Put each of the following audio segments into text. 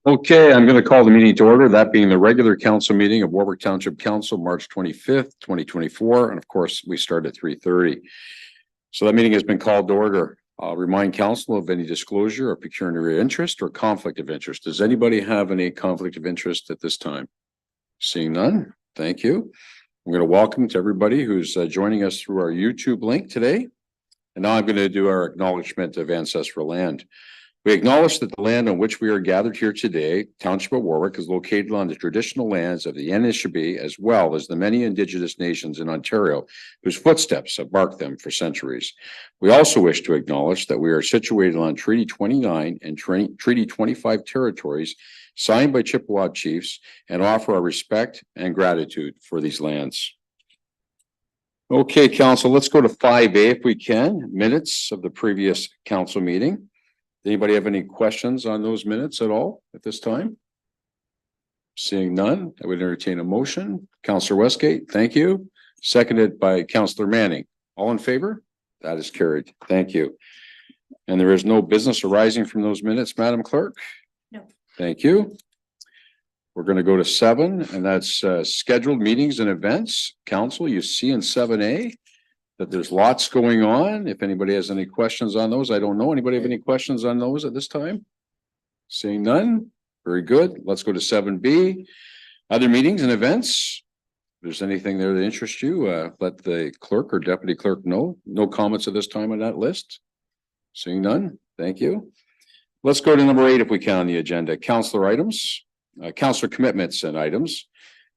Okay, I'm going to call the meeting to order, that being the regular council meeting of Warwick Township Council, March 25th, 2024. And of course, we start at 3:30. So that meeting has been called to order. I'll remind council of any disclosure or pecuniary interest or conflict of interest. Does anybody have any conflict of interest at this time? Seeing none, thank you. I'm going to welcome to everybody who's joining us through our YouTube link today. And now I'm going to do our acknowledgement of ancestral land. We acknowledge that the land on which we are gathered here today, Township of Warwick, is located on the traditional lands of the Anishinaabe, as well as the many Indigenous nations in Ontario whose footsteps have marked them for centuries. We also wish to acknowledge that we are situated on Treaty 29 and Treaty 25 territories signed by Chippewa chiefs, and offer our respect and gratitude for these lands. Okay, council, let's go to 5A if we can, minutes of the previous council meeting. Anybody have any questions on those minutes at all at this time? Seeing none, I would entertain a motion. Councillor Westgate, thank you. Seconded by Councillor Manning. All in favor? That is carried. Thank you. And there is no business arising from those minutes, Madam Clerk? No. Thank you. We're going to go to 7, and that's scheduled meetings and events. Council, you see in 7A that there's lots going on. If anybody has any questions on those, I don't know. Anybody have any questions on those at this time? Seeing none. Very good. Let's go to 7B. Other meetings and events. If there's anything there that interests you, let the clerk or deputy clerk know. No comments at this time on that list. Seeing none. Thank you. Let's go to number 8 if we can on the agenda. Councillor items, councillor commitments and items.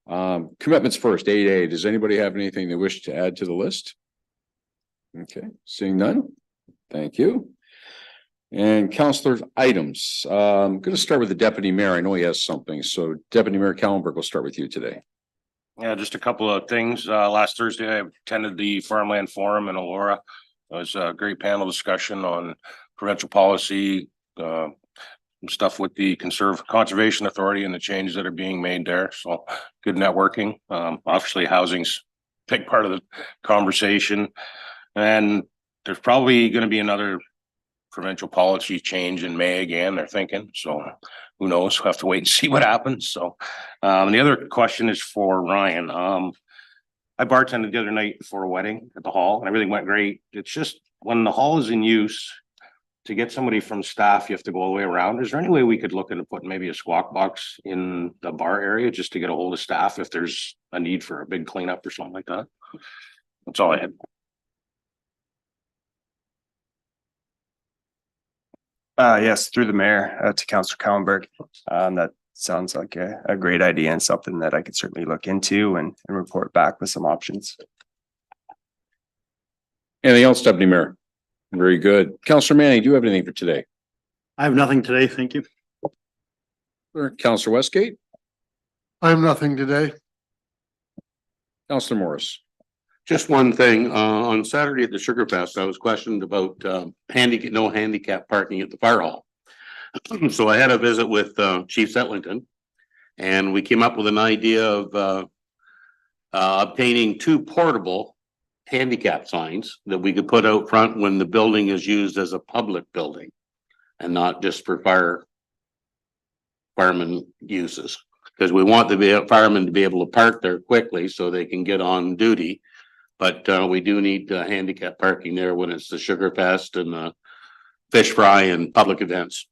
Commitments first, 8A. Does anybody have anything they wish to add to the list? Okay, seeing none. Thank you. And councillors items. I'm going to start with the deputy mayor. I know he has something. So Deputy Mayor Kallenberg, will start with you today. Yeah, just a couple of things. Last Thursday, I attended the Farmland Forum in Elora. It was a great panel discussion on provincial policy, stuff with the Conservation Authority and the changes that are being made there. So good networking. Obviously, housing's a big part of the conversation. And there's probably going to be another provincial policy change in May again, they're thinking. So who knows? We'll have to wait and see what happens. So and the other question is for Ryan. I bartended the other night for a wedding at the hall and everything went great. It's just when the hall is in use, to get somebody from staff, you have to go all the way around. Is there any way we could look into putting maybe a squawk box in the bar area just to get a hold of staff if there's a need for a big cleanup or something like that? That's all I had. Yes, through the mayor to Councillor Kallenberg. That sounds like a great idea and something that I could certainly look into and report back with some options. Anything else, Deputy Mayor? Very good. Councillor Manning, do you have anything for today? I have nothing today, thank you. Councillor Westgate? I have nothing today. Councillor Morris? Just one thing, on Saturday at the Sugar Fest, I was questioned about no handicap parking at the fire hall. So I had a visit with Chief Setlington, and we came up with an idea of obtaining 2 portable handicap signs that we could put out front when the building is used as a public building and not just for firemen uses. Because we want the firemen to be able to park there quickly so they can get on duty. But we do need handicap parking there when it's the Sugar Fest and the fish fry and public events.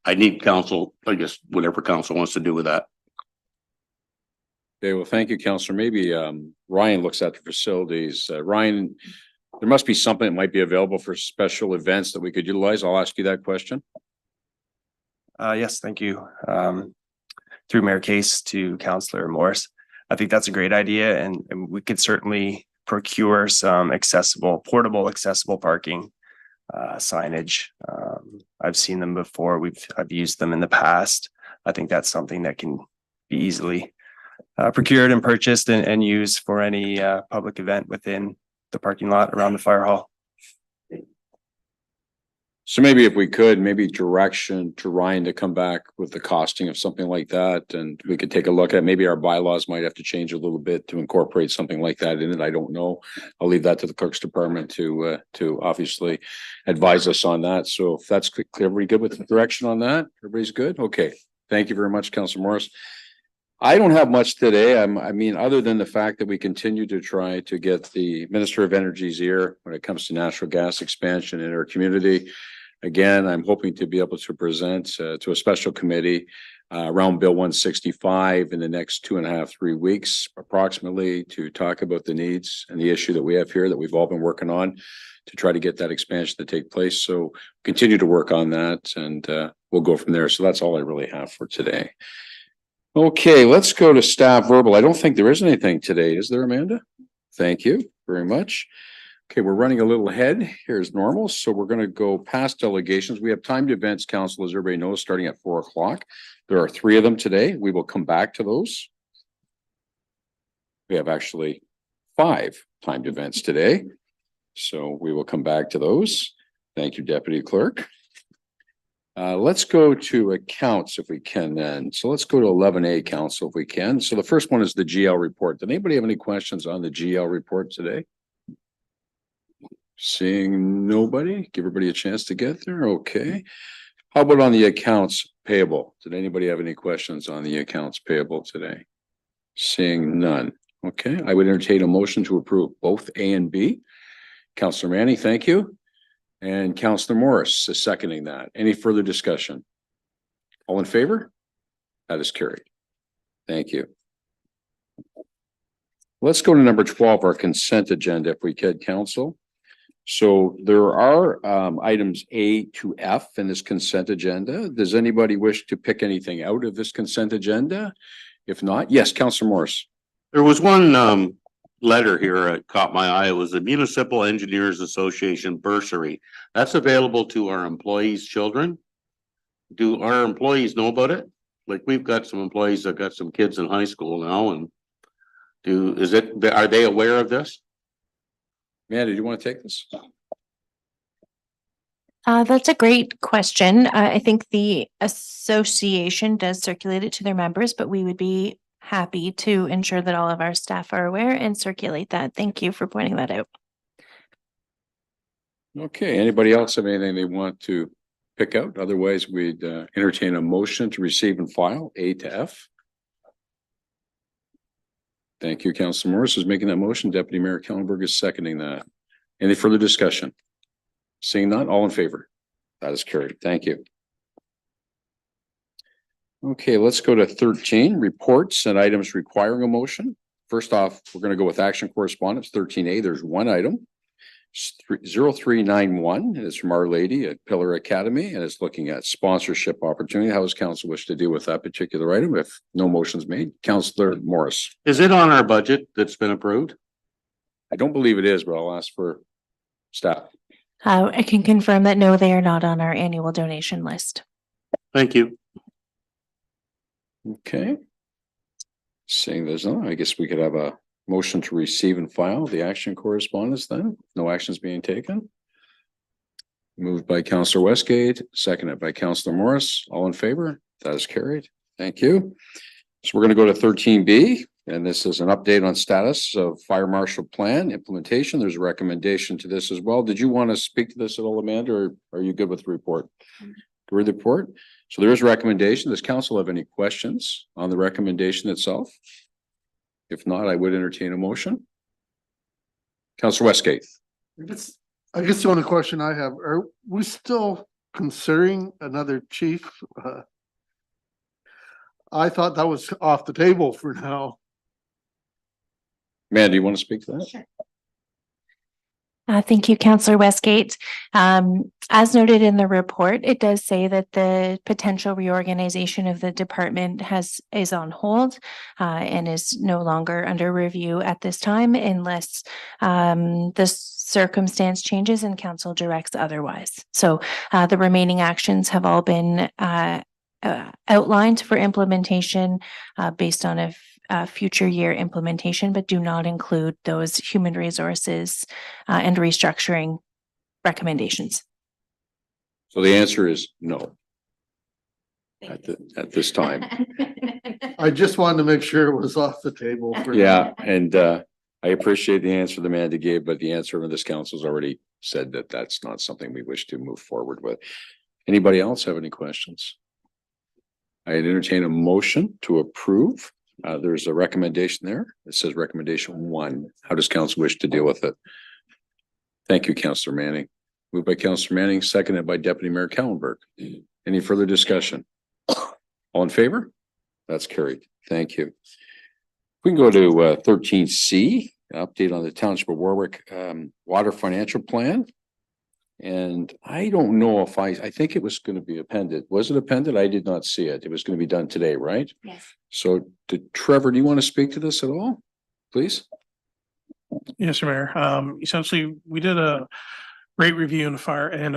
I need council, I guess, whatever council wants to do with that. Okay, well, thank you, Councillor. Maybe Ryan looks at the facilities. Ryan, there must be something that might be available for special events that we could utilize. I'll ask you that question. Yes, thank you. Through Mayor Case to Councillor Morris. I think that's a great idea, and we could certainly procure some portable accessible parking signage. I've seen them before. I've used them in the past. I think that's something that can be easily procured and purchased and used for any public event within the parking lot around the fire hall. So maybe if we could, maybe direction to Ryan to come back with the costing of something like that, and we could take a look at, maybe our bylaws might have to change a little bit to incorporate something like that in it. I don't know. I'll leave that to the clerk's department to obviously advise us on that. So if that's clear, everybody good with the direction on that? Everybody's good? Okay. Thank you very much, Councilor Morris. I don't have much today. I mean, other than the fact that we continue to try to get the Minister of Energy's ear when it comes to natural gas expansion in our community. Again, I'm hoping to be able to present to a special committee around Bill 165 in the next 2.5, 3 weeks approximately, to talk about the needs and the issue that we have here that we've all been working on to try to get that expansion to take place. So continue to work on that, and we'll go from there. So that's all I really have for today. Okay, let's go to staff verbal. I don't think there is anything today. Is there, Amanda? Thank you very much. Okay, we're running a little ahead here as normal, so we're going to go past delegations. We have timed events, council, as everybody knows, starting at 4 o'clock. There are 3 of them today. We will come back to those. We have actually 5 timed events today, so we will come back to those. Thank you, Deputy Clerk. Let's go to accounts if we can then. So let's go to 11A, council, if we can. So the first one is the GL report. Did anybody have any questions on the GL report today? Seeing nobody, give everybody a chance to get there. Okay. How about on the accounts payable? Did anybody have any questions on the accounts payable today? Seeing none. Okay, I would entertain a motion to approve both A and B. Councillor Manny, thank you. And Councillor Morris is seconding that. Any further discussion? All in favor? That is carried. Thank you. Let's go to number 12, our consent agenda, if we could, council. So there are items A to F in this consent agenda. Does anybody wish to pick anything out of this consent agenda? If not, yes, Councillor Morris. There was one letter here that caught my eye. It was the Municipal Engineers Association bursary. That's available to our employees' children. Do our employees know about it? Like, we've got some employees that got some kids in high school now, and are they aware of this? Amanda, do you want to take this? That's a great question. I think the association does circulate it to their members, but we would be happy to ensure that all of our staff are aware and circulate that. Thank you for pointing that out. Okay, anybody else have anything they want to pick out? Otherwise, we'd entertain a motion to receive and file A to F. Thank you. Councilor Morris is making that motion. Deputy Mayor Kellenberg is seconding that. Any further discussion? Seeing none, all in favor? That is carried. Thank you. Okay, let's go to 13, reports and items requiring a motion. First off, we're going to go with action correspondence, 13A. There's one item. 0391, and it's from Our Lady at Pillar Academy, and it's looking at sponsorship opportunity. How does council wish to deal with that particular item if no motion's made? Councillor Morris. Is it on our budget that's been approved? I don't believe it is, but I'll ask for staff. I can confirm that no, they are not on our annual donation list. Thank you. Okay. Seeing there's no, I guess we could have a motion to receive and file the action correspondence then. No actions being taken. Moved by Councillor Westgate, seconded by Councillor Morris. All in favor? That is carried. Thank you. So we're going to go to 13B, and this is an update on status of Fire Marshal Plan implementation. There's a recommendation to this as well. Did you want to speak to this at all, Amanda, or are you good with the report? Good with the report? So there is a recommendation. Does council have any questions on the recommendation itself? If not, I would entertain a motion. Councillor Westgate. I guess the only question I have, are we still considering another chief? I thought that was off the table for now. Man, do you want to speak to that? Sure. Thank you, Councillor Westgate. As noted in the report, it does say that the potential reorganization of the department is on hold and is no longer under review at this time unless the circumstance changes and council directs otherwise. So the remaining actions have all been outlined for implementation based on a future year implementation, but do not include those human resources and restructuring recommendations. So the answer is no at this time. I just wanted to make sure it was off the table for. Yeah, and I appreciate the answer the man gave, but the answer of this council's already said that that's not something we wish to move forward with. Anybody else have any questions? I entertain a motion to approve. There's a recommendation there. It says recommendation 1. How does council wish to deal with it? Thank you, Councillor Manning. Moved by Councillor Manning, seconded by Deputy Mayor Kallenberg. Any further discussion? All in favor? That's carried. Thank you. We can go to 13C, update on the Township of Warwick water financial plan. And I don't know if I think it was going to be appended. Was it appended? I did not see it. It was going to be done today, right? Yes. So Trevor, do you want to speak to this at all? Please? Yes, Mayor. Essentially, we did a rate review and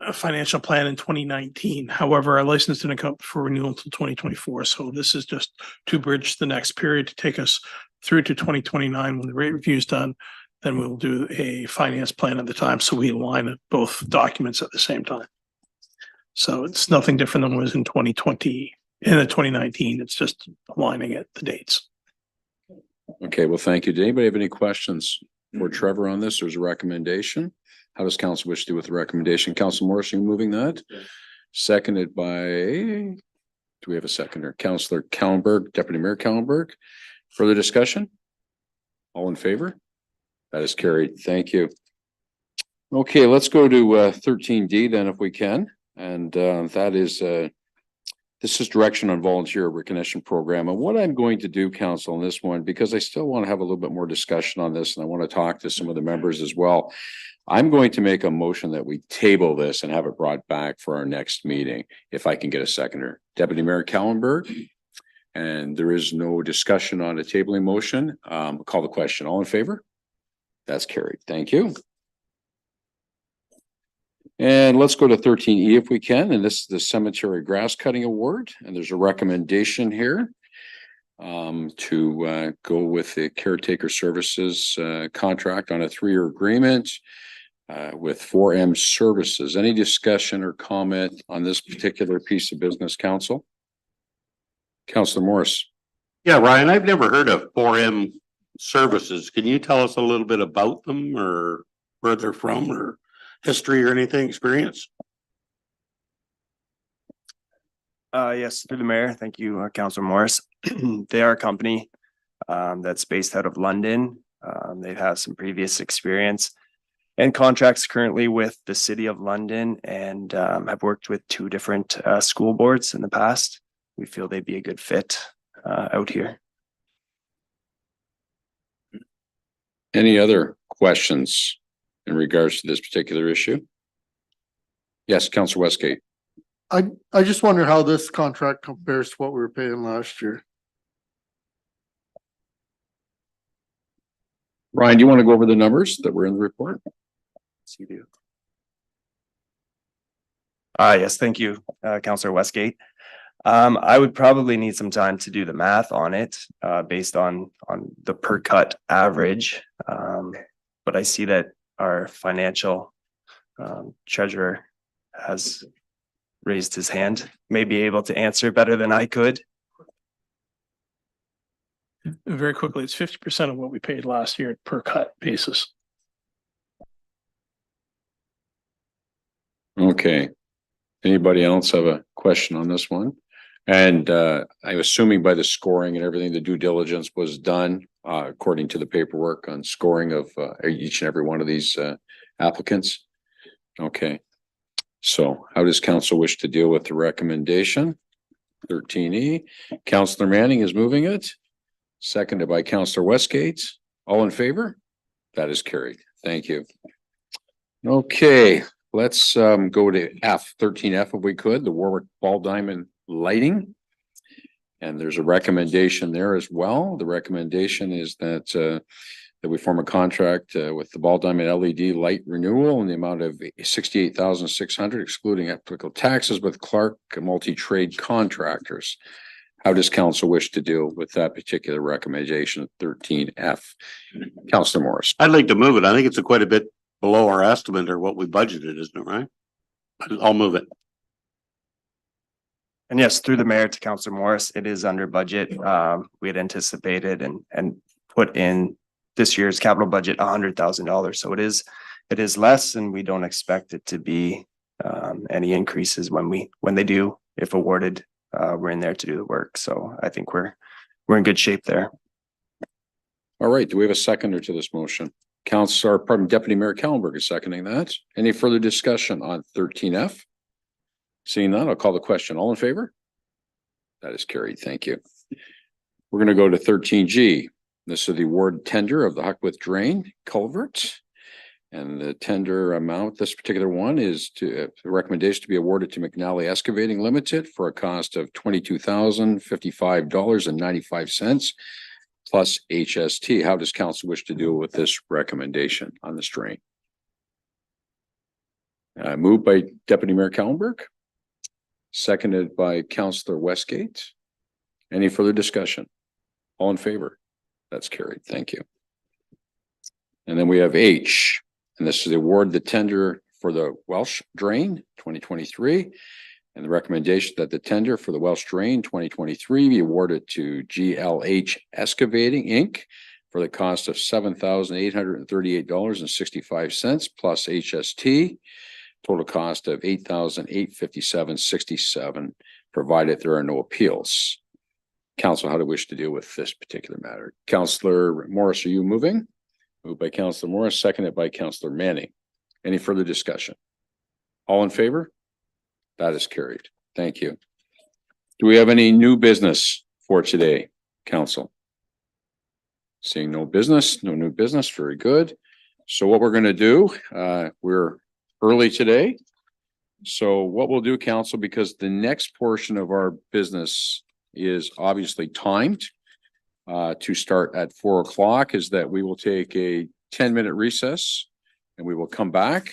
a financial plan in 2019. However, our license didn't come up for renewal until 2024. So this is just to bridge the next period to take us through to 2029. When the rate review is done, then we'll do a finance plan at the time. So we align both documents at the same time. So it's nothing different than it was in 2020 and in 2019. It's just aligning it, the dates. Okay, well, thank you. Did anybody have any questions for Trevor on this? There's a recommendation. How does council wish to do with the recommendation? Council Morris, are you moving that? Seconded by, do we have a seconder? Councillor Kallenberg, Deputy Mayor Kallenberg. Further discussion? All in favor? That is carried. Thank you. Okay, let's go to 13D then if we can. And that is, this is direction on volunteer recognition program. And what I'm going to do, council, on this one, because I still want to have a little bit more discussion on this and I want to talk to some of the members as well. I'm going to make a motion that we table this and have it brought back for our next meeting, if I can get a seconder. Deputy Mayor Kallenberg. And there is no discussion on a tabling motion. Call the question. All in favor? That's carried. Thank you. And let's go to 13E if we can. And this is the Cemetery Grass Cutting Award. And there's a recommendation here to go with the caretaker services contract on a 3-year agreement with 4M Services. Any discussion or comment on this particular piece of business, council? Councillor Morris. Yeah, Ryan, I've never heard of 4M Services. Can you tell us a little bit about them or where they're from or history or anything, experience? Yes, through the mayor. Thank you, Councillor Morris. They are a company that's based out of London. They've had some previous experience and contracts currently with the City of London and have worked with 2 different school boards in the past. We feel they'd be a good fit out here. Any other questions in regards to this particular issue? Yes, Councillor Westgate. I just wonder how this contract compares to what we were paying last year. Ryan, do you want to go over the numbers that were in the report? Yes, you do. Yes, thank you, Councillor Westgate. I would probably need some time to do the math on it, based on the per cut average. But I see that our financial treasurer has raised his hand, may be able to answer better than I could. Very quickly, it's 50% of what we paid last year per cut basis. Okay. Anybody else have a question on this one? And I'm assuming by the scoring and everything, the due diligence was done according to the paperwork on scoring of each and every one of these applicants. Okay. So how does council wish to deal with the recommendation? 13E. Councillor Manning is moving it. Seconded by Councillor Westgate. All in favor? That is carried. Thank you. Okay, let's go to 13F if we could, the Warwick Ball Diamond Lighting. And there's a recommendation there as well. The recommendation is that that we form a contract with the Ball Diamond LED light renewal in the amount of $68,600, excluding applicable taxes, with Clark Multi-Trade Contractors. How does council wish to deal with that particular recommendation, 13F? Councillor Morris. I'd like to move it. I think it's quite a bit below our estimate or what we budgeted, isn't it, right? I'll move it. And yes, through the mayor to Councillor Morris, it is under budget. We had anticipated and put in this year's capital budget $100,000. So it is less, and we don't expect it to be any increases when they do, if awarded, we're in there to do the work. So I think we're in good shape there. All right, do we have a seconder to this motion? Deputy Mayor Kallenberg is seconding that. Any further discussion on 13F? Seeing none, I'll call the question. All in favor? That is carried. Thank you. We're going to go to 13G. This is the award tender of the Huckworth Drain Culvert. And the tender amount, this particular one is the recommendation to be awarded to McNally Excavating Limited for a cost of $22,055.95 plus HST. How does council wish to deal with this recommendation on this drain? Moved by Deputy Mayor Kallenberg, seconded by Councillor Westgate. Any further discussion? All in favor? That's carried. Thank you. And then we have H, and this is the award, the tender for the Welsh Drain 2023. And the recommendation that the tender for the Welsh Drain 2023 be awarded to GLH Excavating Inc. for the cost of $7,838.65 plus HST. Total cost of $8,857.67, provided there are no appeals. Council, how do you wish to deal with this particular matter? Councillor Morris, are you moving? Moved by Councillor Morris, seconded by Councillor Manning. Any further discussion? All in favor? That is carried. Thank you. Do we have any new business for today, council? Seeing no business, no new business. Very good. So what we're going to do, we're early today. So what we'll do, council, because the next portion of our business is obviously timed to start at 4 o'clock, is that we will take a 10-minute recess and we will come back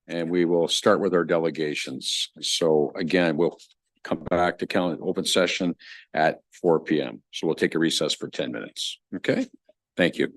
and we will start with our delegations. So again, we'll come back to open session at 4 p.m. So we'll take a recess for 10 minutes. Okay, thank you.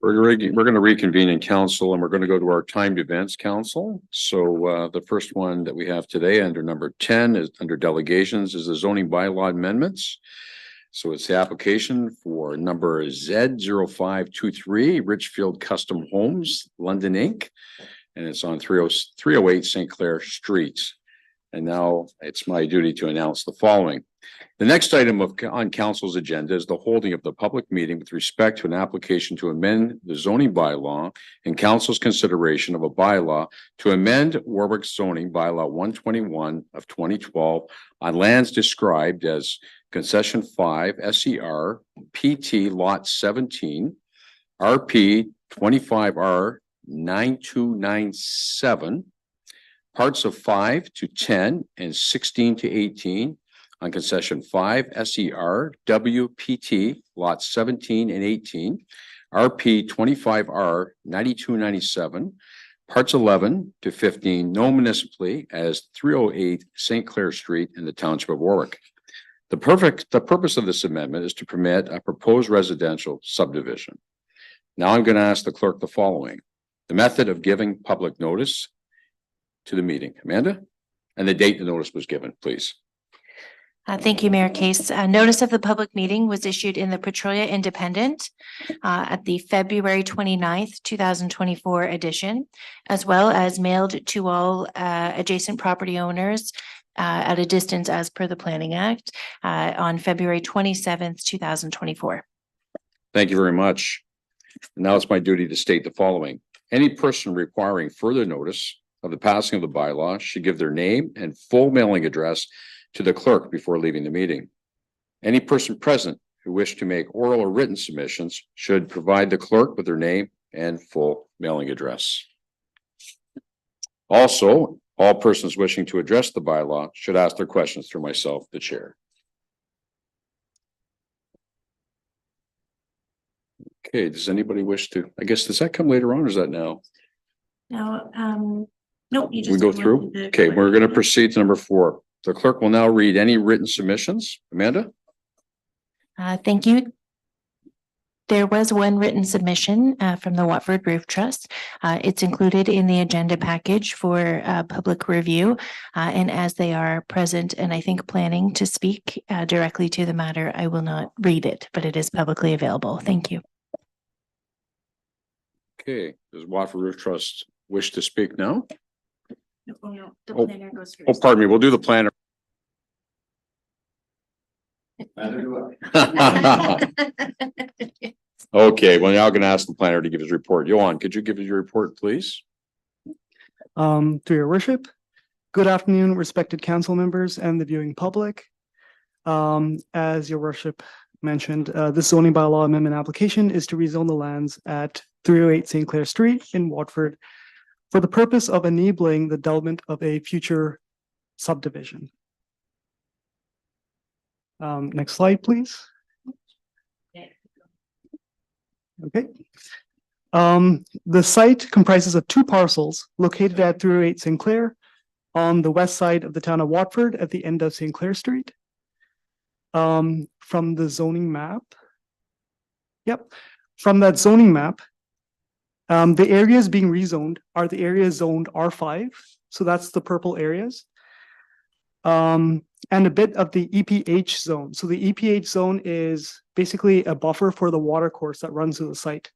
We're going to reconvene in council and we're going to go to our timed events council. So the first one that we have today under number 10 is under delegations is the zoning bylaw amendments. So it's the application for number Z0523 Richfield Custom Homes, London Inc. And it's on 308 St. Clair Street. And now it's my duty to announce the following. The next item on council's agenda is the holding of the public meeting with respect to an application to amend the zoning bylaw and council's consideration of a bylaw to amend Warwick zoning bylaw 121 of 2012 on lands described as concession 5 SER PT lot 17 RP 25R 9297 parts of 5 to 10 and 16 to 18 on concession 5 SER WPT lots 17 and 18 RP 25R 9297 parts 11 to 15 known municipally as 308 St. Clair Street in the township of Warwick. The purpose of this amendment is to permit a proposed residential subdivision. Now I'm going to ask the clerk the following. The method of giving public notice to the meeting. Amanda? And the date the notice was given, please. Thank you, Mayor Case. Notice of the public meeting was issued in the Petrolia Independent at the February 29th, 2024 edition, as well as mailed to all adjacent property owners at a distance as per the Planning Act on February 27th, 2024. Thank you very much. Now it's my duty to state the following. Any person requiring further notice of the passing of the bylaw should give their name and full mailing address to the clerk before leaving the meeting. Any person present who wish to make oral or written submissions should provide the clerk with their name and full mailing address. Also, all persons wishing to address the bylaw should ask their questions through myself, the chair. Okay, does anybody wish to, I guess, does that come later on or is that now? Now, no, you We go through? Okay, we're going to proceed to number 4. The clerk will now read any written submissions. Amanda? Thank you. There was one written submission from the Watford Roof Trust. It's included in the agenda package for public review. And as they are present and I think planning to speak directly to the matter, I will not read it, but it is publicly available. Thank you. Okay, does Watford Roof Trust wish to speak now? No, the Oh, planner goes Oh, first. pardon me, we'll do the planner. Okay, well, now I'm going to ask the planner to give his report. Johan, could you give us your report, please? To your worship, good afternoon, respected council members and the viewing public. As your worship mentioned, this zoning bylaw amendment application is to rezone the lands at 308 St. Clair Street in Watford for the purpose of enabling the development of a future subdivision. Next slide, please. Okay. The site comprises of 2 parcels located at 308 St. Clair on the west side of the town of Watford at the end of St. Clair Street. From the zoning map. Yep, from that zoning map, the areas being rezoned are the areas zoned R5. So that's the purple areas. And a bit of the EPH zone. So the EPH zone is basically a buffer for the water course that runs through the site.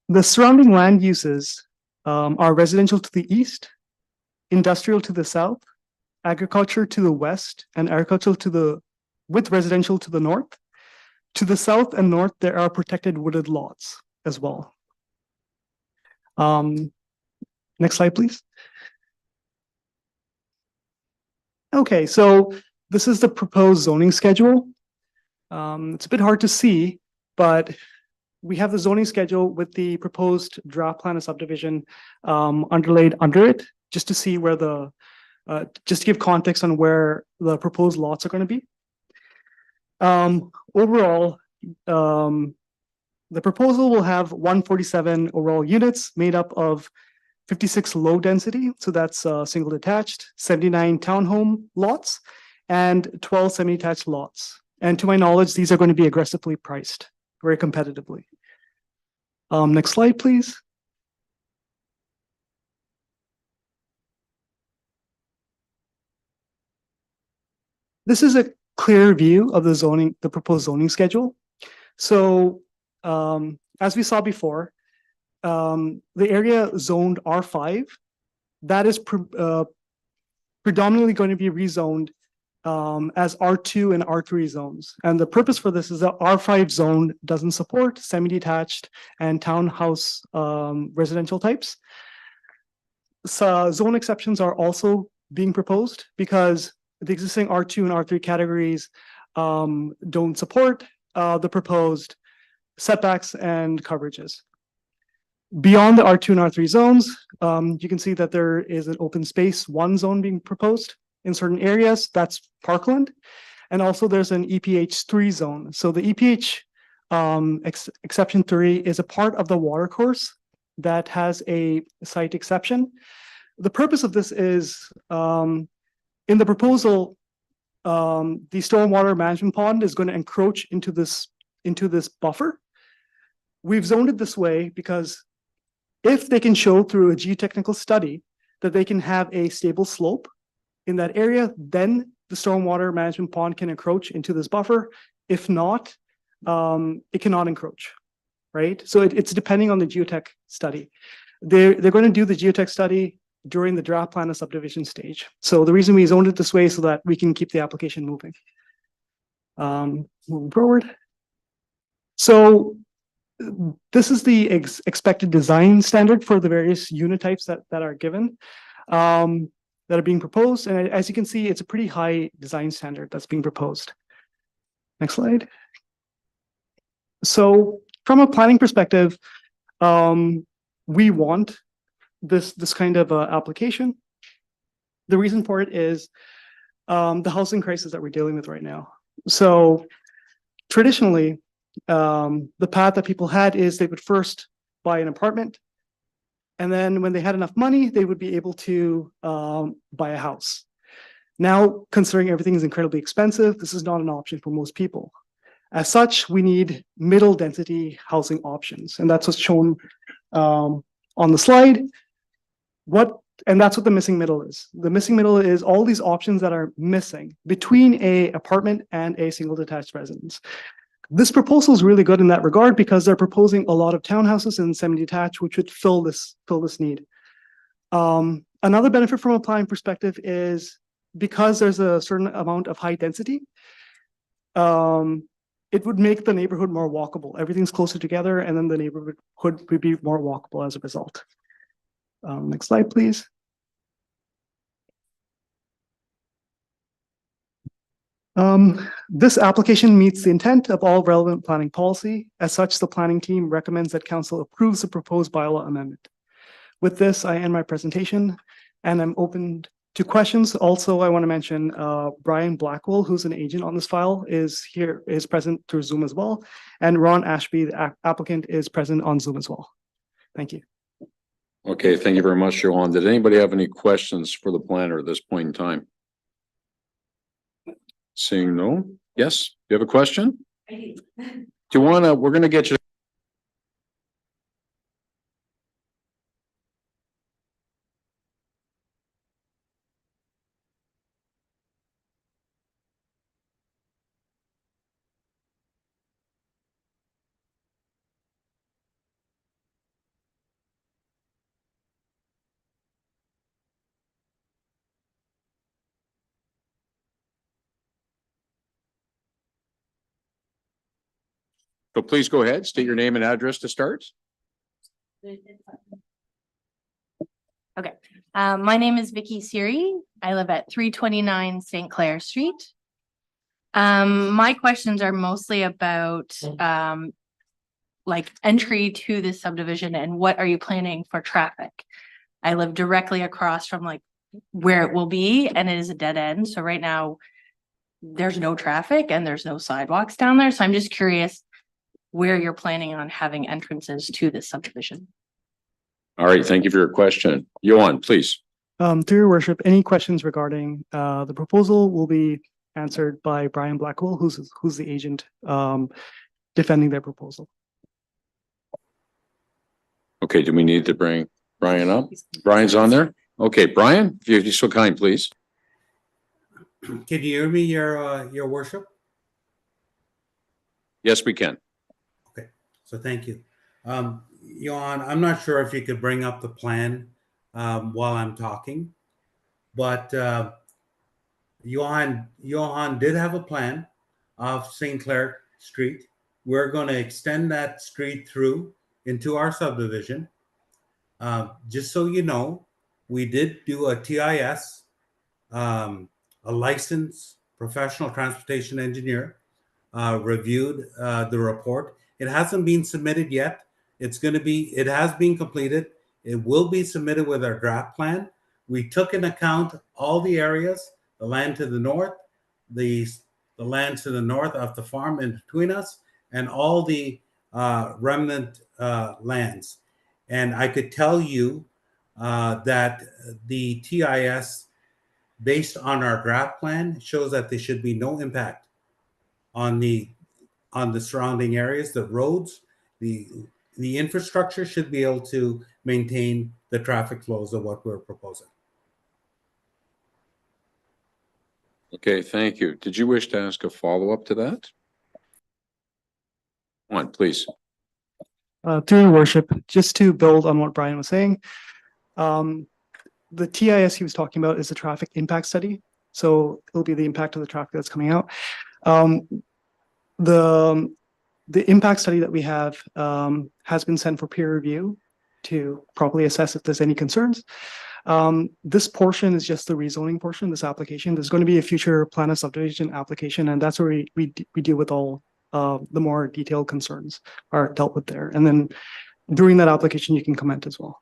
The surrounding land uses are residential to the east, industrial to the south, agriculture to the west, and agricultural with residential to the north. To the south and north, there are protected wooded lots as well. Next slide, please. Okay, so this is the proposed zoning schedule. It's a bit hard to see, but we have the zoning schedule with the proposed draft plan of subdivision underlaid under it, just to see where just to give context on where the proposed lots are going to be. Overall, the proposal will have 147 overall units made up of 56 low density, so that's single detached, 79 townhome lots, and 12 semi-detached lots. And to my knowledge, these are going to be aggressively priced, very competitively. Next slide, please. This is a clear view of the proposed zoning schedule. So as we saw before, the area zoned R5, that is predominantly going to be rezoned as R2 and R3 zones. And the purpose for this is that R5 zone doesn't support semi-detached and townhouse residential types. So zone exceptions are also being proposed because the existing R2 and R3 categories don't support the proposed setbacks and coverages. Beyond the R2 and R3 zones, you can see that there is an open space 1 zone being proposed in certain areas. That's Parkland. And also there's an EPH 3 zone. So the EPH exception 3 is a part of the water course that has a site exception. The purpose of this is in the proposal, the stormwater management pond is going to encroach into this buffer. We've zoned it this way because if they can show through a geotechnical study that they can have a stable slope in that area, then the stormwater management pond can encroach into this buffer. If not, it cannot encroach, right? So it's depending on the geotech study. They're going to do the geotech study during the draft plan of subdivision stage. So the reason we zoned it this way is so that we can keep the application moving. Moving forward. So this is the expected design standard for the various unit types that are given, that are being proposed. And as you can see, it's a pretty high design standard that's being proposed. Next slide. So from a planning perspective, we want this kind of application. The reason for it is the housing crisis that we're dealing with right now. So traditionally, the path that people had is they would first buy an apartment, and then when they had enough money, they would be able to buy a house. Now, considering everything is incredibly expensive, this is not an option for most people. As such, we need middle density housing options, and that's what's shown on the slide. And that's what the missing middle is. The missing middle is all these options that are missing between a apartment and a single detached residence. This proposal is really good in that regard because they're proposing a lot of townhouses and semi-detached, which would fill this need. Another benefit from a planning perspective is because there's a certain amount of high density, it would make the neighborhood more walkable. Everything's closer together, and then the neighborhood would be more walkable as a result. Next slide, please. This application meets the intent of all relevant planning policy. As such, the planning team recommends that council approves the proposed bylaw amendment. With this, I end my presentation, and I'm open to questions. Also, I want to mention Brian Blackwell, who's an agent on this file, is present through Zoom as well. And Ron Ashby, the applicant, is present on Zoom as well. Thank you. Okay, thank you very much, Johan. Did anybody have any questions for the planner at this point in time? Seeing no? Yes, you have a question? Do you want to, we're going to get you. So please go ahead, state your name and address to start. Okay, my name is Vicky Siri. I live at 329 St. Clair Street. My questions are mostly about like entry to the subdivision and what are you planning for traffic? I live directly across from like where it will be, and it is a dead end. So right now there's no traffic and there's no sidewalks down there. So I'm just curious where you're planning on having entrances to this subdivision. All right, thank you for your question. Johan, please. Through your worship, any questions regarding the proposal will be answered by Brian Blackwell, who's the agent defending their proposal. Okay, do we need to bring Brian up? Brian's on there? Okay, Brian, if you're so kind, please. Can you hear me, your worship? Yes, we can. So thank you. Johan, I'm not sure if you could bring up the plan while I'm talking, but Johan did have a plan of St. Clair Street. We're going to extend that street through into our subdivision. Just so you know, we did do a TIS, a licensed professional transportation engineer reviewed the report. It hasn't been submitted yet. It has been completed. It will be submitted with our draft plan. We took into account all the areas, the land to the north, the land to the north of the farm in between us, and all the remnant lands. And I could tell you that the TIS, based on our draft plan, shows that there should be no impact on the surrounding areas, the roads, the infrastructure should be able to maintain the traffic flows of what we're proposing. Okay, thank you. Did you wish to ask a follow-up to that? Come on, please. Through your worship, just to build on what Brian was saying, the TIS he was talking about is the traffic impact study. So it'll be the impact of the traffic that's coming out. The impact study that we have has been sent for peer review to properly assess if there's any concerns. This portion is just the rezoning portion, this application. There's going to be a future plan of subdivision application, and that's where we deal with all the more detailed concerns are dealt with there. And then during that application, you can comment as well.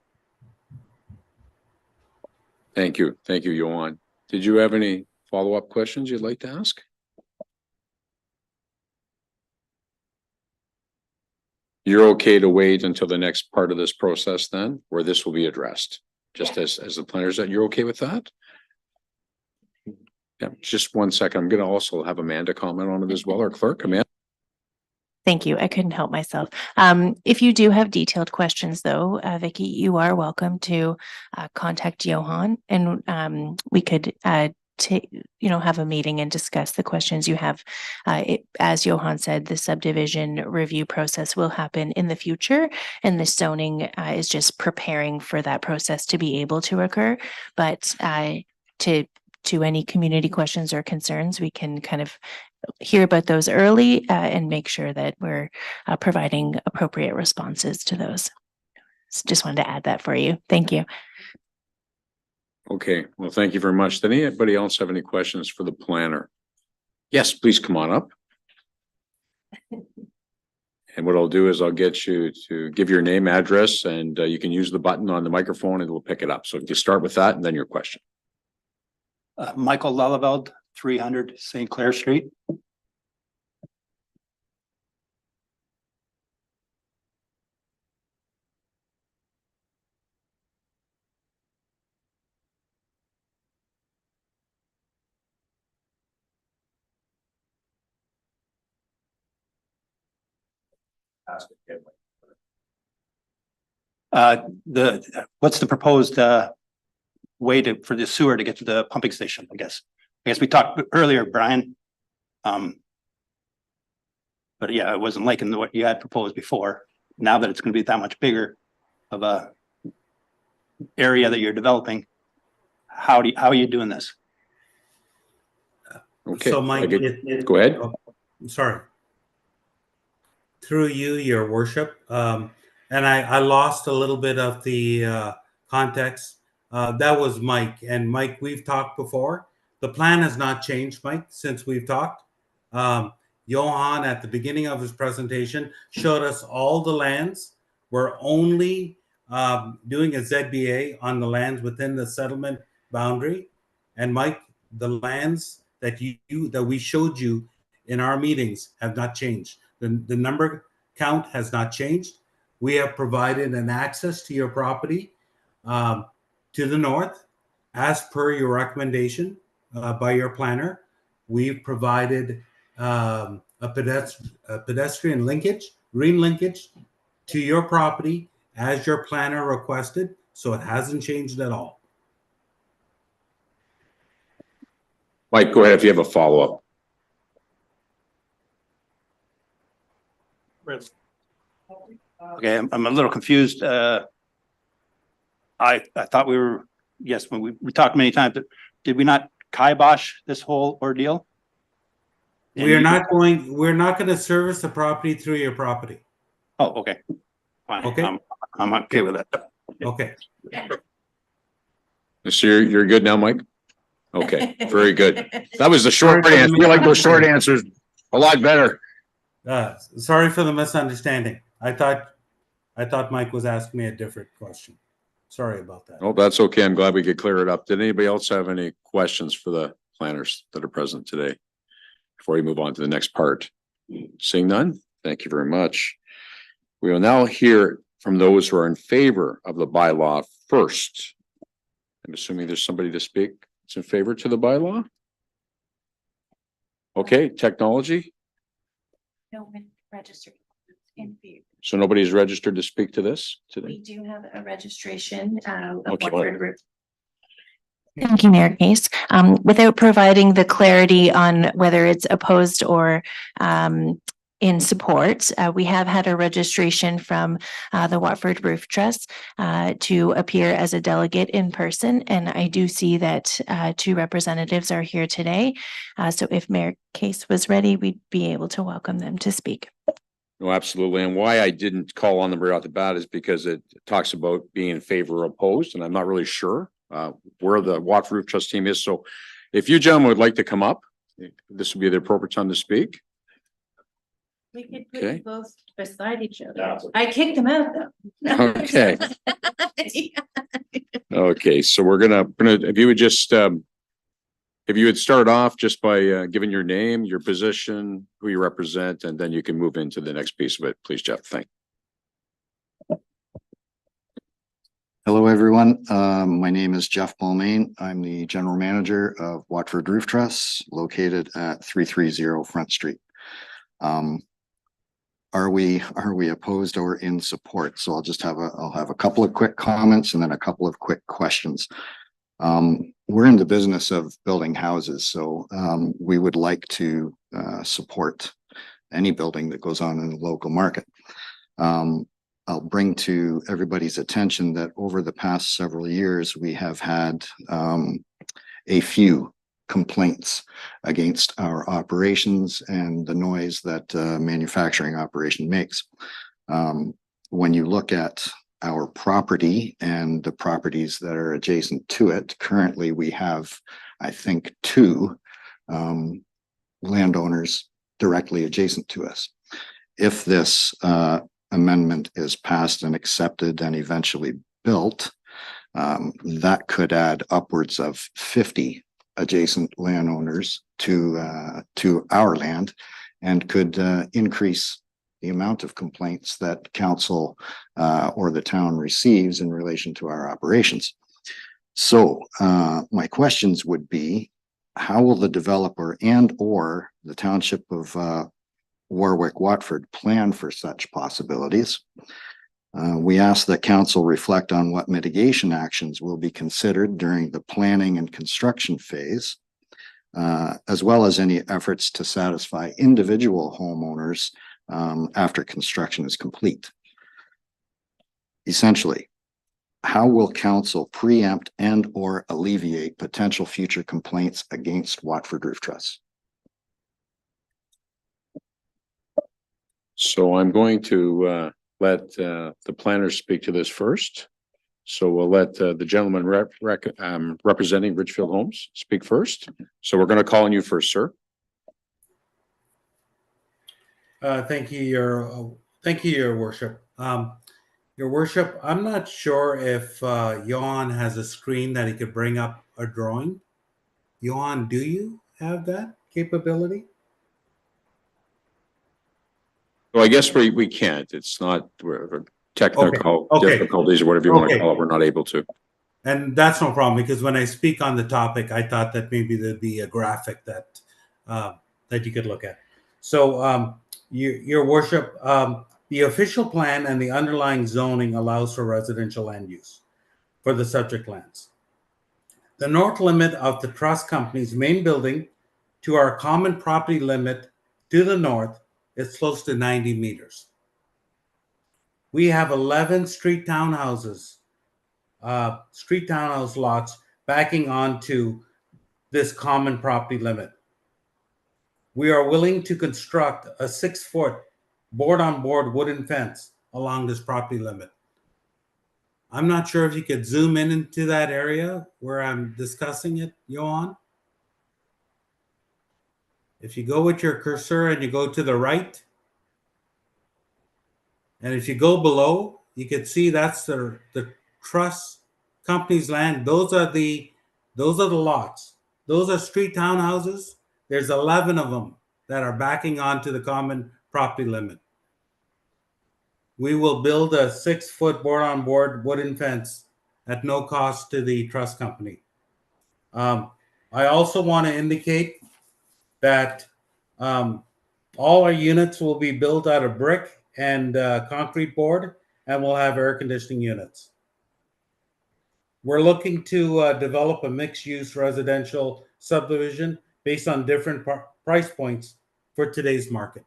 Thank you. Thank you, Johan. Did you have any follow-up questions you'd like to ask? You're okay to wait until the next part of this process then, where this will be addressed, just as the planners, that you're okay with that? Yeah, just 1 second. I'm going to also have Amanda comment on it as well, our clerk. Amanda. Thank you. I couldn't help myself. If you do have detailed questions though, Vicky, you are welcome to contact Johan, and we could have a meeting and discuss the questions you have. As Johan said, the subdivision review process will happen in the future, and the zoning is just preparing for that process to be able to occur. But to any community questions or concerns, we can kind of hear about those early and make sure that we're providing appropriate responses to those. So just wanted to add that for you. Thank you. Okay, well, thank you very much. Did anybody else have any questions for the planner? Yes, please come on up. And what I'll do is I'll get you to give your name, address, and you can use the button on the microphone and we'll pick it up. So if you start with that and then your question. Michael Leleveld, 300 St. Clair Street. What's the proposed way for the sewer to get to the pumping station, I guess we talked earlier, Brian. But yeah, it wasn't liking what you had proposed before. Now that it's going to be that much bigger of a area that you're developing, how are you doing this? Okay, So Mike, go ahead. I'm sorry. Through you, your worship, and I lost a little bit of the context. That was Mike, and Mike, we've talked before. The plan has not changed, Mike, since we've talked. Johan, at the beginning of his presentation, showed us all the lands. We're only doing a ZBA on the lands within the settlement boundary. And Mike, the lands that we showed you in our meetings have not changed. The number count has not changed. We have provided an access to your property to the north, as per your recommendation by your planner. We've provided a pedestrian linkage, green linkage to your property as your planner requested, so it hasn't changed at all. Mike, go ahead if you have a follow-up. Okay, I'm a little confused. I thought we were, yes, when we talked many times, but did we not kibosh this whole ordeal? We're not going to service the property through your property. Oh, okay. Fine. Okay. I'm okay with that. Okay. So you're good now, Mike? Okay, very good. That was the short answer. We like those short answers a lot better. Sorry for the misunderstanding. I thought Mike was asking me a different question. Sorry about that. Oh, that's okay. I'm glad we could clear it up. Did anybody else have any questions for the planners that are present today? Before we move on to the next part. Seeing none, thank you very much. We will now hear from those who are in favor of the bylaw first. I'm assuming there's somebody to speak that's in favor to the bylaw. Okay, technology. No one registered in favor. So nobody's registered to speak to this We today? do have a registration. Of Okay. Watford Group. Thank you, Mayor Case. Without providing the clarity on whether it's opposed or in support, we have had a registration from the Watford Roof Trust to appear as a delegate in person. And I do see that two representatives are here today. So if Mayor Case was ready, we'd be able to welcome them to speak. No, absolutely. And why I didn't call on them right off the bat is because it talks about being in favor or opposed, and I'm not really sure where the Watford Roof Trust team is. So if you gentlemen would like to come up, this would be the appropriate time to speak. We could put Okay. you both beside each other. I kicked them out though. Okay. Okay, so we're gonna, if you would just, if you would start off just by giving your name, your position, who you represent, and then you can move into the next piece of it, please, Jeff. Thank you. Hello, everyone. My name is Jeff Balmain. I'm the general manager of Watford Roof Truss, located at 330 Front Street. Are we opposed or in support? So I'll have a couple of quick comments and then a couple of quick questions. We're in the business of building houses, so we would like to support any building that goes on in the local market. I'll bring to everybody's attention that over the past several years, we have had a few complaints against our operations and the noise that manufacturing operation makes. When you look at our property and the properties that are adjacent to it, currently we have, I think, two landowners directly adjacent to us. If this amendment is passed and accepted and eventually built, that could add upwards of 50 adjacent landowners to our land and could increase the amount of complaints that council or the town receives in relation to our operations. So my questions would be, how will the developer and or the township of Warwick Watford plan for such possibilities? We ask that council reflect on what mitigation actions will be considered during the planning and construction phase, as well as any efforts to satisfy individual homeowners after construction is complete. Essentially, how will council preempt and or alleviate potential future complaints against Watford Roof Truss? So I'm going to let the planners speak to this first. So we'll let the gentleman representing Richfield Homes speak first. So we're going to call on you first, sir. Thank you, Your Worship. Your Worship, I'm not sure if Johan has a screen that he could bring up a drawing. Johan, do you have that capability? Well, I guess we can't. It's not technical Okay. difficulties or whatever you want to call it. We're not able to. And that's no problem, because when I speak on the topic, I thought that maybe there'd be a graphic that that you could look at. So, Your Worship, The official plan and the underlying zoning allows for residential land use for the subject lands. The north limit of the trust company's main building to our common property limit to the north is close to 90 meters. We have 11 street townhouse lots backing onto this common property limit. We are willing to construct a 6-foot board-on-board wooden fence along this property limit. I'm not sure if you could zoom in into that area where I'm discussing it, Johan. If you go with your cursor and you go to the right, and if you go below, you can see that's the trust company's land. Those are the lots. Those are street townhouses. There's 11 of them that are backing onto the common property limit. We will build a 6-foot board-on-board wooden fence at no cost to the trust company. I also want to indicate that all our units will be built out of brick and concrete board, and we'll have air conditioning units. We're looking to develop a mixed-use residential subdivision based on different price points for today's market.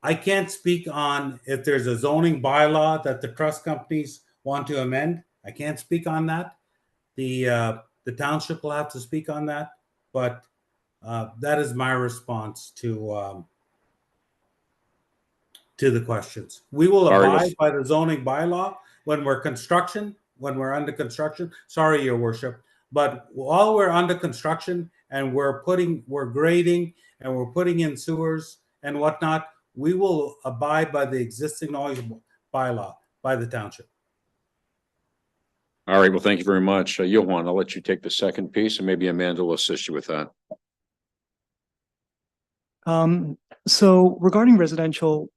I can't speak on if there's a zoning bylaw that the trust companies want to amend. I can't speak on that. The township will have to speak on that, but that is my response to the questions. We will abide by the zoning bylaw when we're under construction. Sorry, Your Worship, but while we're under construction and we're grading and we're putting in sewers and whatnot, we will abide by the existing noise bylaw by the township. All right, well, thank you very much. Johan, I'll let you take the second piece and maybe Amanda will assist you with that. So regarding residential,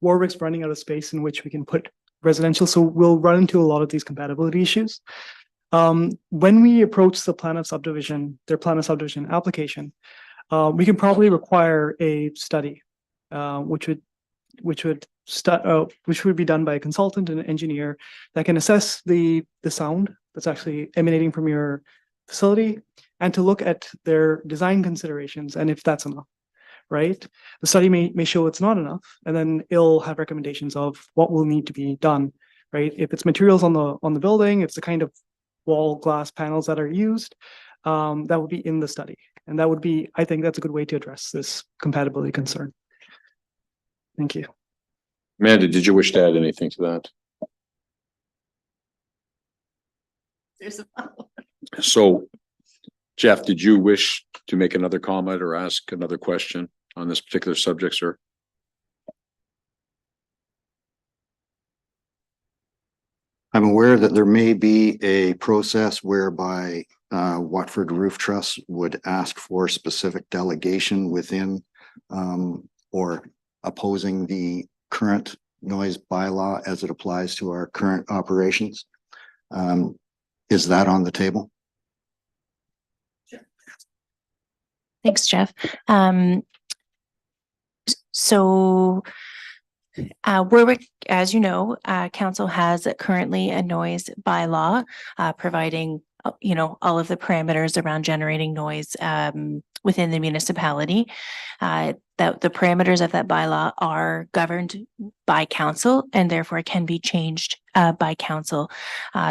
Warwick's running out of space in which we can put residential, so we'll run into a lot of these compatibility issues. When we approach the plan of subdivision, their plan of subdivision application, we can probably require a study, which would be done by a consultant and an engineer that can assess the sound that's actually emanating from your facility and to look at their design considerations and if that's enough, right? The study may show it's not enough, and then it'll have recommendations of what will need to be done, right? If it's materials on the building, if it's the kind of wall glass panels that are used, that would be in the study. And that would be, I think that's a good way to address this compatibility concern. Thank you. Amanda, did you wish to add anything to that? So, Jeff, did you wish to make another comment or ask another question on this particular subject, sir? I'm aware that there may be a process whereby Watford Roof Trust would ask for specific delegation within or opposing the current noise bylaw as it applies to our current operations. Is that on the table? Thanks, Jeff. So Warwick, as you know, council has currently a noise bylaw providing, all of the parameters around generating noise within the municipality. That the parameters of that bylaw are governed by council and therefore can be changed by council.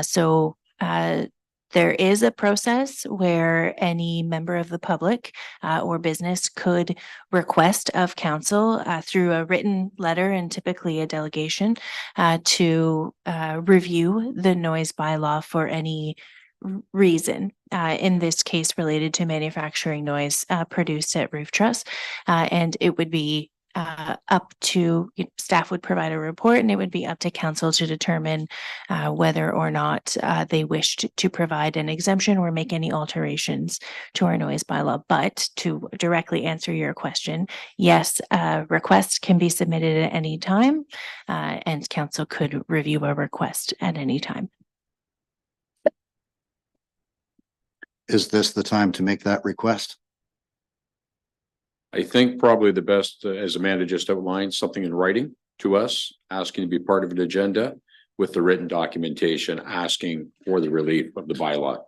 So there is a process where any member of the public or business could request of council through a written letter and typically a delegation to review the noise bylaw for any reason, in this case related to manufacturing noise produced at Roof Trust. And it would be up to staff would provide a report, and it would be up to council to determine whether or not they wished to provide an exemption or make any alterations to our noise bylaw. But to directly answer your question, yes, requests can be submitted at any time, and council could review a request at any time. Is this the time to make that request? I think probably the best, as Amanda just outlined, something in writing to us, asking to be part of an agenda with the written documentation, asking for the relief of the bylaw.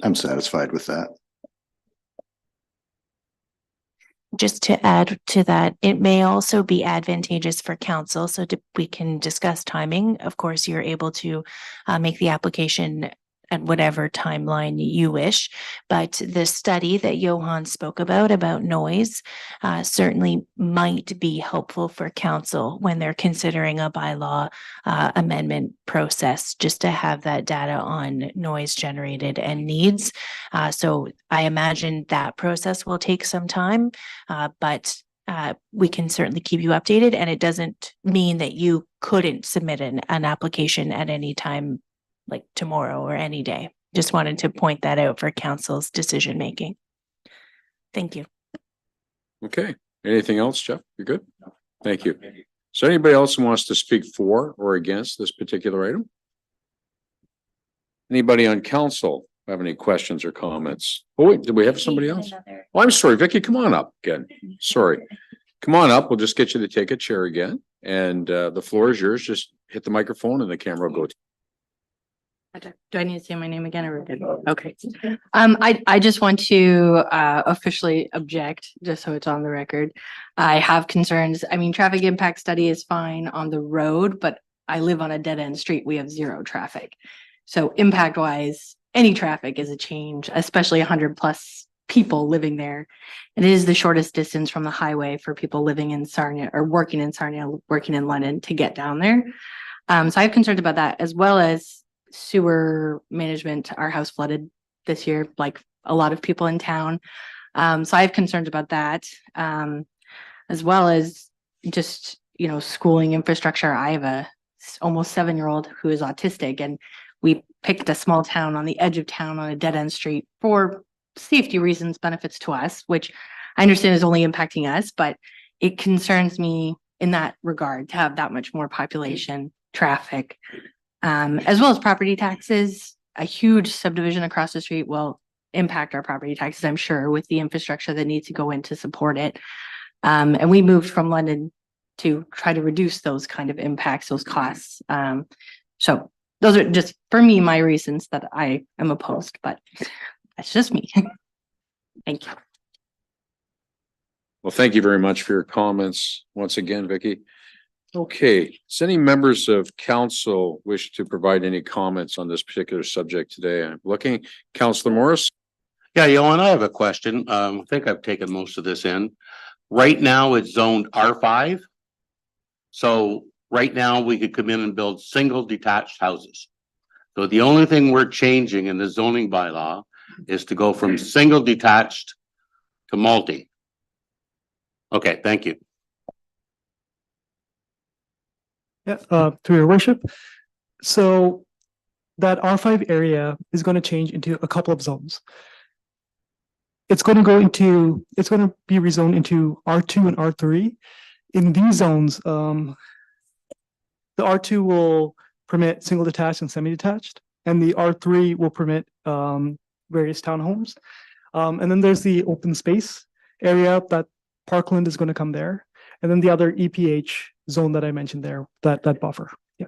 I'm satisfied with that. Just to add to that, it may also be advantageous for council, so we can discuss timing. Of course, you're able to make the application at whatever timeline you wish, but the study that Johan spoke about noise, certainly might be helpful for council when they're considering a bylaw amendment process, just to have that data on noise generated and needs. So I imagine that process will take some time, but we can certainly keep you updated, and it doesn't mean that you couldn't submit an application at any time, like tomorrow or any day. Just wanted to point that out for council's decision making. Thank you. Okay, anything else, Jeff? You're good? Thank you. Is there anybody else who wants to speak for or against this particular item? Anybody on council have any questions or comments? Oh, wait, did we have somebody else? Oh, I'm sorry, Vicky, come on up again. Sorry. Come on up. We'll just get you to take a chair again. And the floor is yours. Just hit the microphone and the camera will go. Do I need to say my name again or we're good? Okay. I just want to officially object, just so it's on the record. I have concerns. I mean, traffic impact study is fine on the road, but I live on a dead end street. We have zero traffic. So impact wise, any traffic is a change, especially 100+ people living there. And it is the shortest distance from the highway for people living in Sarnia or working in Sarnia, working in London to get down there. So I have concerns about that, as well as sewer management. Our house flooded this year, like a lot of people in town. So I have concerns about that, as well as just, schooling infrastructure. I have a almost 7-year-old who is autistic, and we picked a small town on the edge of town on a dead end street for safety reasons, benefits to us, which I understand is only impacting us, but it concerns me in that regard to have that much more population, traffic, as well as property taxes. A huge subdivision across the street will impact our property taxes, I'm sure, with the infrastructure that needs to go in to support it. And we moved from London to try to reduce those kind of impacts, those costs. So those are just, for me, my reasons that I am opposed, but that's just me. Thank you. Well, thank you very much for your comments once again, Vicky. Okay, does any members of council wish to provide any comments on this particular subject today? I'm looking, Councillor Morris. Yeah, Johan, I have a question. I think I've taken most of this in. Right now, it's zoned R5. So right now, we could come in and build single detached houses. So the only thing we're changing in the zoning bylaw is to go from single detached to multi. Okay, thank you. Yeah, through your worship. So that R5 area is going to change into a couple of zones. It's going to be rezoned into R2 and R3. In these zones, the R2 will permit single detached and semi-detached, and the R3 will permit various townhomes. And then there's the open space area that Parkland is going to come there. And then the other EPH zone that I mentioned there, that buffer. Yeah.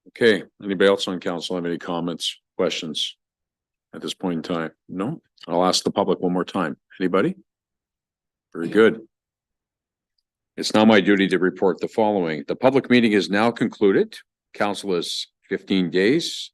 Okay, anybody else on council have any comments, questions at this point in time? No? I'll ask the public one more time. Anybody? Very good. It's now my duty to report the following. The public meeting is now concluded. Council has 15 days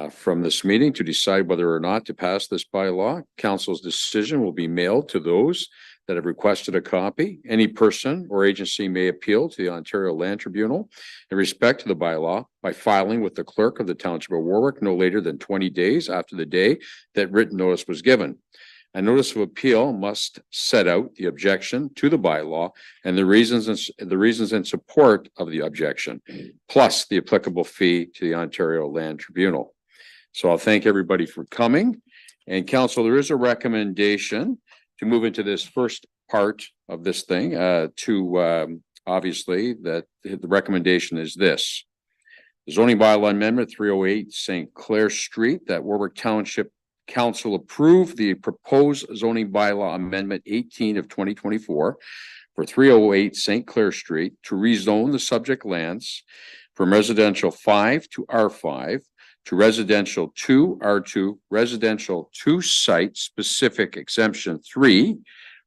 from this meeting to decide whether or not to pass this bylaw. Council's decision will be mailed to those that have requested a copy. Any person or agency may appeal to the Ontario Land Tribunal in respect to the bylaw by filing with the clerk of the Township of Warwick no later than 20 days after the day that written notice was given. A notice of appeal must set out the objection to the bylaw and the reasons in support of the objection, plus the applicable fee to the Ontario Land Tribunal. So I'll thank everybody for coming. And council, there is a recommendation to move into this first part of this thing, obviously that the recommendation is this. Zoning bylaw amendment 308 St. Clair Street, that Warwick Township council approve the proposed zoning bylaw amendment 18 of 2024 for 308 St. Clair Street to rezone the subject lands from residential 5 to R5 to residential 2 R2, residential 2 site specific exemption 3,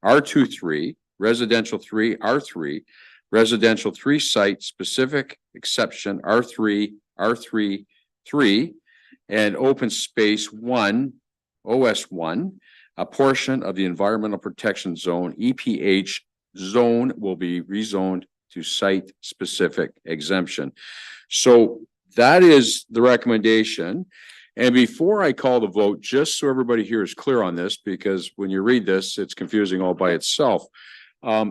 R2 3, residential 3 R3, residential 3 site specific exception R3, R3 3, and open space 1, OS1, a portion of the environmental protection zone EPH zone will be rezoned to site specific exemption. So that is the recommendation. And before I call the vote, just so everybody here is clear on this, because when you read this, it's confusing all by itself.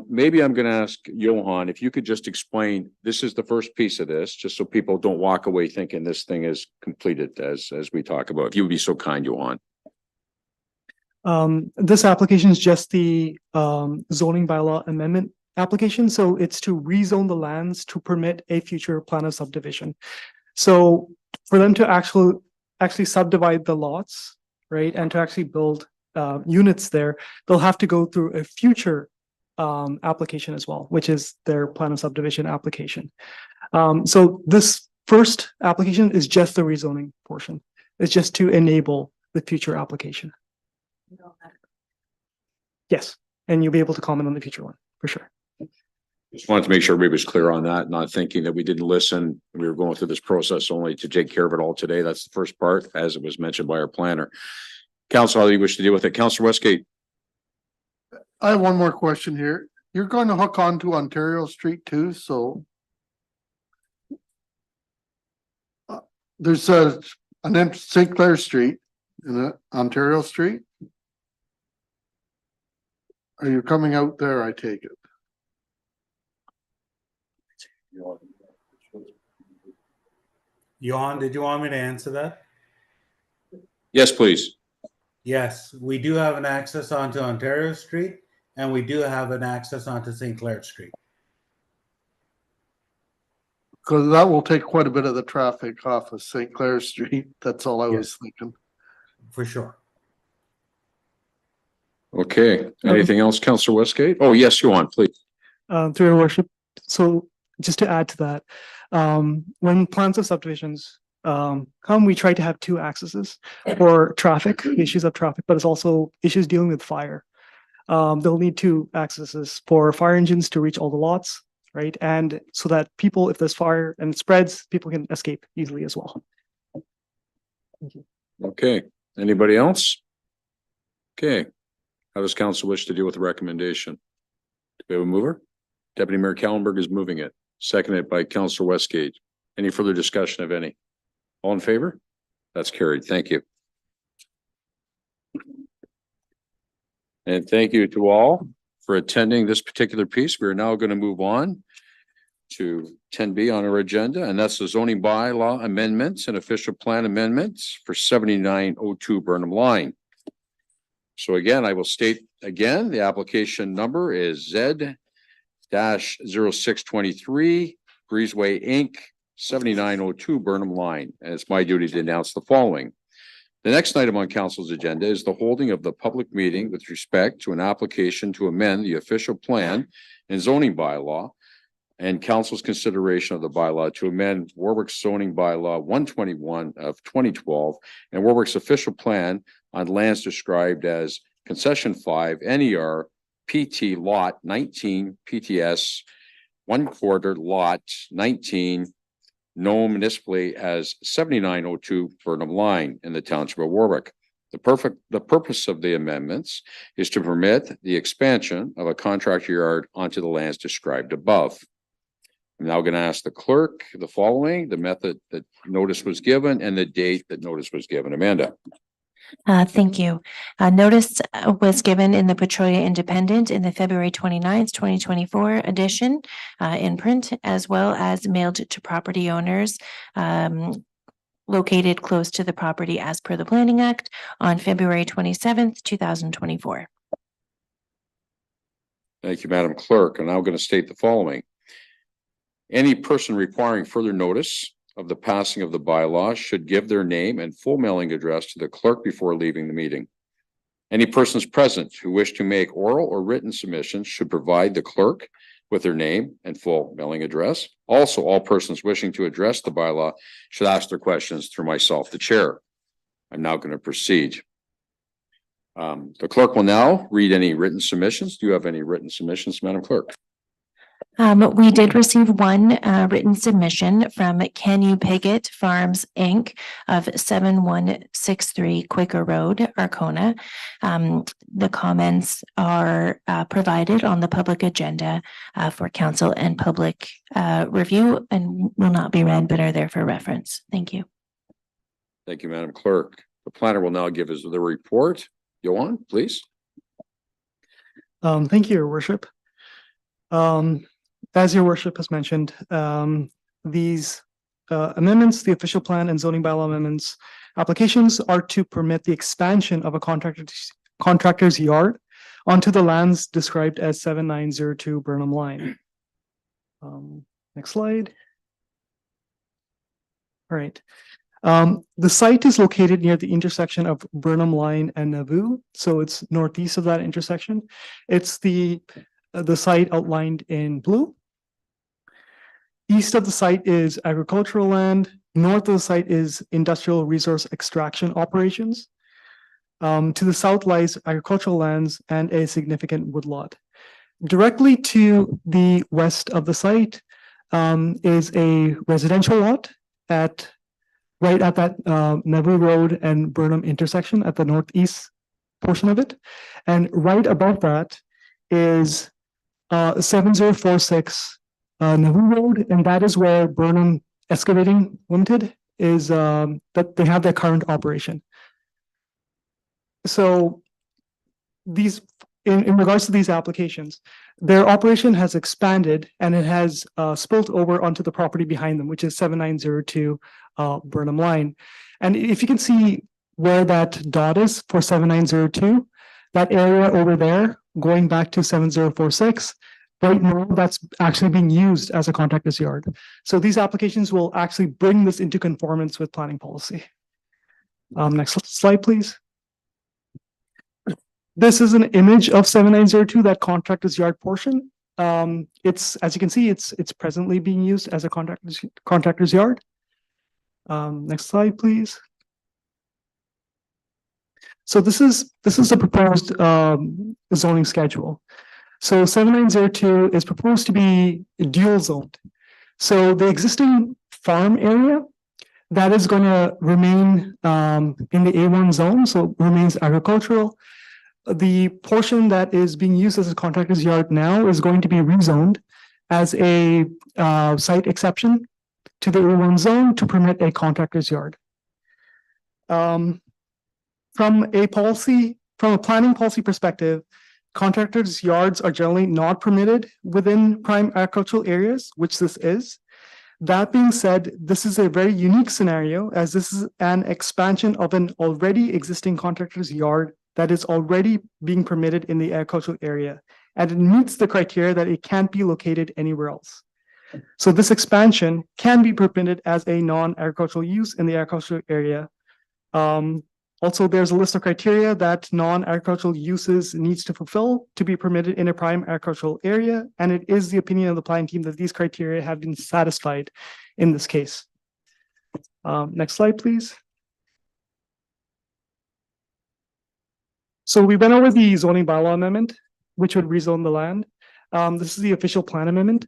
Maybe I'm going to ask Johan if you could just explain, this is the first piece of this, just so people don't walk away thinking this thing is completed as we talk about. If you would be so kind, Johan. This application is just the zoning bylaw amendment application. So it's to rezone the lands to permit a future plan of subdivision. So for them to actually subdivide the lots, right, and to actually build units there, they'll have to go through a future application as well, which is their plan of subdivision application. So this first application is just the rezoning portion. It's just to enable the future application. Yes, and you'll be able to comment on the future one for sure. Just wanted to make sure everybody was clear on that, not thinking that we didn't listen. We were going through this process only to take care of it all today. That's the first part, as it was mentioned by our planner. Council, how do you wish to deal with it? Councilor Westgate. I have one more question here. You're going to hook on to Ontario Street too, so there's an St. Clair Street in Ontario Street. Are you coming out there? I take it. Johan, did you want me to answer that? Yes, please. Yes, we do have an access onto Ontario Street, and we do have an access onto St. Clair Street. Because that will take quite a bit of the traffic off of St. Clair Street. That's all I was thinking. For sure. Okay. Anything else, Councilor Westgate? Oh, yes, Johan, please. Through your worship. So just to add to that, when plans of subdivisions come, we try to have two accesses for traffic, issues of traffic, but it's also issues dealing with fire. They'll need two accesses for fire engines to reach all the lots, right? And so that people, if there's fire and it spreads, people can escape easily as well. Thank you. Okay. Anybody else? Okay. How does council wish to deal with the recommendation? Do we have a mover? Deputy Mayor Kallenberg is moving it, seconded by Councilor Westgate. Any further discussion of any? All in favor? That's carried. Thank you. And thank you to all for attending this particular piece. We are now going to move on to 10B on our agenda, and that's the zoning bylaw amendments and official plan amendments for 7902 Burnham Line. So again, I will state again, the application number is Z-0623 Breezeway Inc. 7902 Burnham Line. And it's my duty to announce the following. The next item on council's agenda is the holding of the public meeting with respect to an application to amend the official plan and zoning bylaw and council's consideration of the bylaw to amend Warwick's zoning bylaw 121 of 2012 and Warwick's official plan on lands described as concession 5 NER PT lot 19 PTS 1/4 lot 19 known municipally as 7902 Burnham Line in the township of Warwick. The purpose of the amendments is to permit the expansion of a contractor yard onto the lands described above. I'm now going to ask the clerk the following, the method that notice was given and the date that notice was given. Amanda. Thank you. Notice was given in the Petrolia Independent in the February 29th, 2024 edition in print, as well as mailed to property owners located close to the property as per the Planning Act on February 27th, 2024. Thank you, Madam Clerk. I'm now going to state the following. Any person requiring further notice of the passing of the bylaw should give their name and full mailing address to the clerk before leaving the meeting. Any persons present who wish to make oral or written submissions should provide the clerk with their name and full mailing address. Also, all persons wishing to address the bylaw should ask their questions through myself, the chair. I'm now going to proceed. The clerk will now read any written submissions. Do you have any written submissions, Madam Clerk? We did receive one written submission from Can You Piggott Farms, Inc. of 7163 Quaker Road, Arcona. The comments are provided on the public agenda for council and public review and will not be read, but are there for reference. Thank you. Thank you, Madam Clerk. The planner will now give us the report. Johan, please. Thank you, Your Worship. As Your Worship has mentioned, these amendments, the official plan and zoning bylaw amendments applications are to permit the expansion of a contractor's yard onto the lands described as 7902 Burnham Line. Next slide. All right. The site is located near the intersection of Burnham Line and Nauvoo, so it's northeast of that intersection. It's the site outlined in blue. East of the site is agricultural land. North of the site is industrial resource extraction operations. To the south lies agricultural lands and a significant woodlot. Directly to the west of the site is a residential lot right at that Nauvoo Road and Burnham intersection at the northeast portion of it. And right above that is 7046 Nauvoo Road, and that is where Burnham Excavating Limited is that they have their current operation. So these in regards to these applications, their operation has expanded and it has spilt over onto the property behind them, which is 7902 Burnham Line. And if you can see where that dot is for 7902, that area over there going back to 7046, right now that's actually being used as a contractor's yard. So these applications will actually bring this into conformance with planning policy. Next slide, please. This is an image of 7902, that contractor's yard portion. It's, as you can see, it's presently being used as a contractor's yard. Next slide, please. So this is the proposed zoning schedule. So 7902 is proposed to be dual zoned. So the existing farm area that is going to remain in the A1 zone, so remains agricultural. The portion that is being used as a contractor's yard now is going to be rezoned as a site exception to the A1 zone to permit a contractor's yard. From a planning policy perspective, contractors' yards are generally not permitted within prime agricultural areas, which this is. That being said, this is a very unique scenario as this is an expansion of an already existing contractor's yard that is already being permitted in the agricultural area, and it meets the criteria that it can't be located anywhere else. So this expansion can be permitted as a non-agricultural use in the agricultural area. Also, there's a list of criteria that non-agricultural uses needs to fulfill to be permitted in a prime agricultural area, and it is the opinion of the planning team that these criteria have been satisfied in this case. Next slide, please. So we went over the zoning bylaw amendment, which would rezone the land. This is the official plan amendment.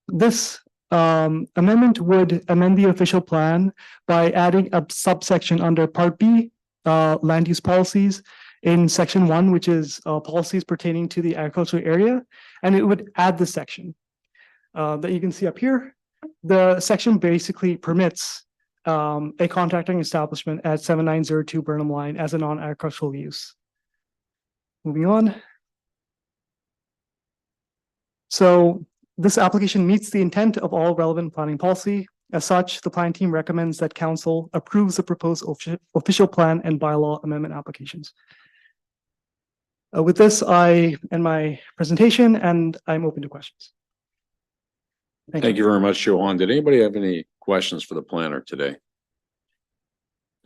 This amendment would amend the official plan by adding a subsection under Part B, land use policies, in Section 1, which is policies pertaining to the agricultural area, and it would add this section that you can see up here. The section basically permits a contracting establishment at 7902 Burnham Line as a non-agricultural use. Moving on. So this application meets the intent of all relevant planning policy. As such, the planning team recommends that council approves the proposed official plan and bylaw amendment applications. With this, I end my presentation and I'm open to questions. Thank you very much, Johan. Did anybody have any questions for the planner today?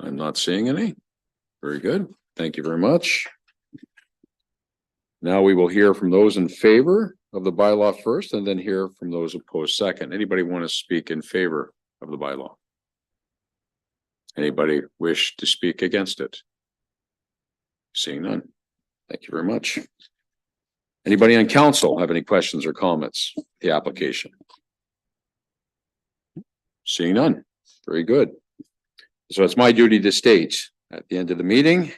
I'm not seeing any. Very good. Thank you very much. Now we will hear from those in favor of the bylaw first and then hear from those opposed second. Anybody want to speak in favor of the bylaw? Anybody wish to speak against it? Seeing none. Thank you very much. Anybody on council have any questions or comments? The application? Seeing none. Very good. So it's my duty to state at the end of the meeting,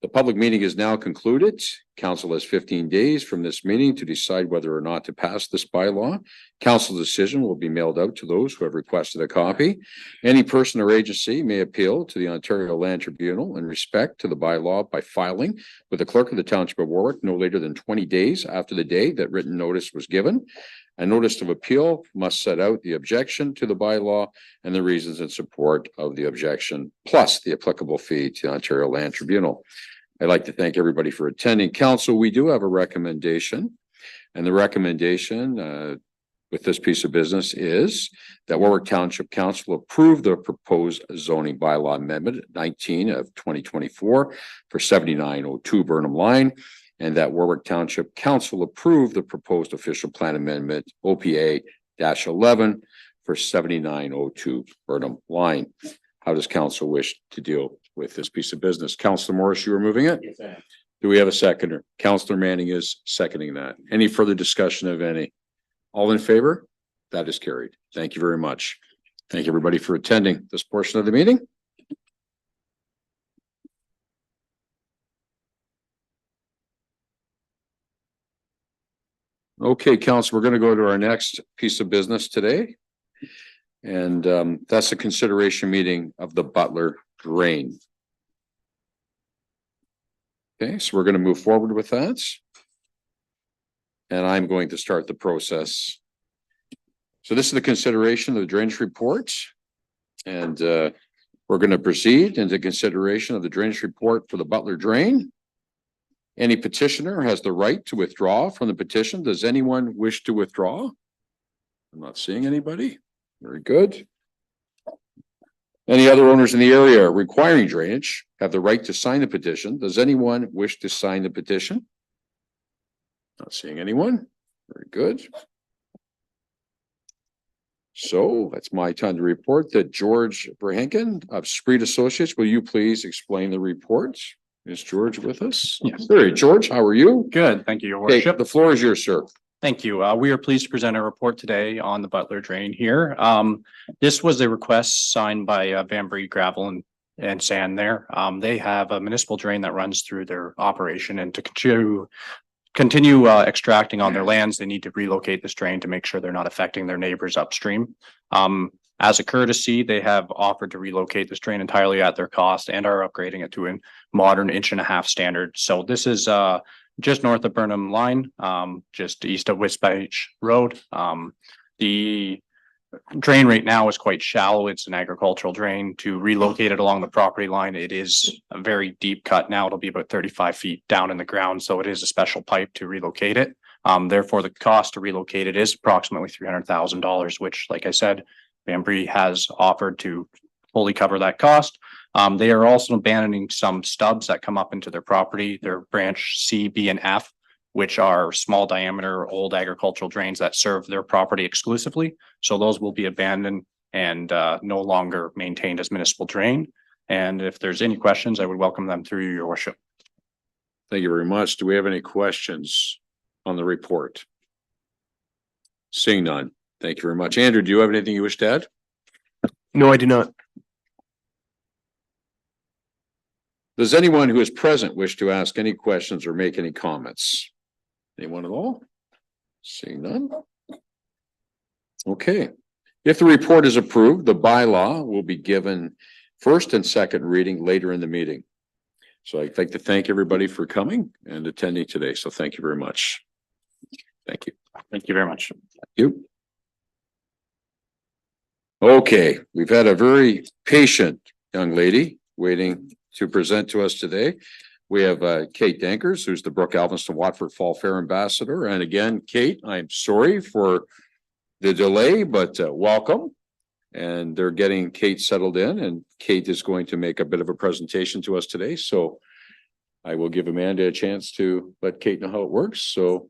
the public meeting is now concluded. Council has 15 days from this meeting to decide whether or not to pass this bylaw. Council decision will be mailed out to those who have requested a copy. Any person or agency may appeal to the Ontario Land Tribunal in respect to the bylaw by filing with the clerk of the Township of Warwick no later than 20 days after the day that written notice was given. A notice of appeal must set out the objection to the bylaw and the reasons in support of the objection, plus the applicable fee to the Ontario Land Tribunal. I'd like to thank everybody for attending. Council, we do have a recommendation, and the recommendation with this piece of business is that Warwick Township Council approve the proposed zoning bylaw amendment 19 of 2024 for 7902 Burnham Line, and that Warwick Township Council approve the proposed official plan amendment OPA-11 for 7902 Burnham Line. How does council wish to deal with this piece of business? Councillor Morris, you are moving it? Yes, I am. Do we have a seconder? Councillor Manning is seconding that. Any further discussion of any? All in favor? That is carried. Thank you very much. Thank you, everybody, for attending this portion of the meeting. Okay, council, we're going to go to our next piece of business today. And that's a consideration meeting of the Butler Drain. Okay, so we're going to move forward with that. And I'm going to start the process. So this is the consideration of the drainage report. And we're going to proceed into consideration of the drainage report for the Butler Drain. Any petitioner has the right to withdraw from the petition. Does anyone wish to withdraw? I'm not seeing anybody. Very good. Any other owners in the area requiring drainage have the right to sign the petition. Does anyone wish to sign the petition? Not seeing anyone. Very good. So that's my time to report that George Brahenken of Spreed Associates, will you please explain the report? Is George with us? Yes. Very, George, how are you? Good, thank you, Your Okay, Worship. the floor is yours, sir. Thank you. We are pleased to present a report today on the Butler Drain here. This was a request signed by Van Bree Gravel and Sand there. They have a municipal drain that runs through their operation, and to continue extracting on their lands, they need to relocate this drain to make sure they're not affecting their neighbors upstream. As a courtesy, they have offered to relocate this drain entirely at their cost and are upgrading it to a modern 1.5 inch standard. So this is just north of Burnham Line, just east of Wisbeach Road. The drain right now is quite shallow. It's an agricultural drain. To relocate it along the property line, it is a very deep cut now. It'll be about 35 feet down in the ground. So it is a special pipe to relocate it. Therefore, the cost to relocate it is approximately $300,000, which, like I said, Van Bree has offered to fully cover that cost. They are also abandoning some stubs that come up into their property, their branch C, B, and F, which are small diameter old agricultural drains that serve their property exclusively. So those will be abandoned and no longer maintained as municipal drain. And if there's any questions, I would welcome them through your worship. Thank you very much. Do we have any questions on the report? Seeing none. Thank you very much. Andrew, do you have anything you wish to add? No, I do not. Does anyone who is present wish to ask any questions or make any comments? Anyone at all? Seeing none. Okay. If the report is approved, the bylaw will be given first and second reading later in the meeting. So I'd like to thank everybody for coming and attending today. So thank you very much. Thank you. Thank you very much. Thank you. Okay, we've had a very patient young lady waiting to present to us today. We have Kate Dankers, who's the Brooke Alvinston Watford Fall Fair Ambassador. And again, Kate, I'm sorry for the delay, but welcome. And they're getting Kate settled in, and Kate is going to make a bit of a presentation to us today. So I will give Amanda a chance to let Kate know how it works. So,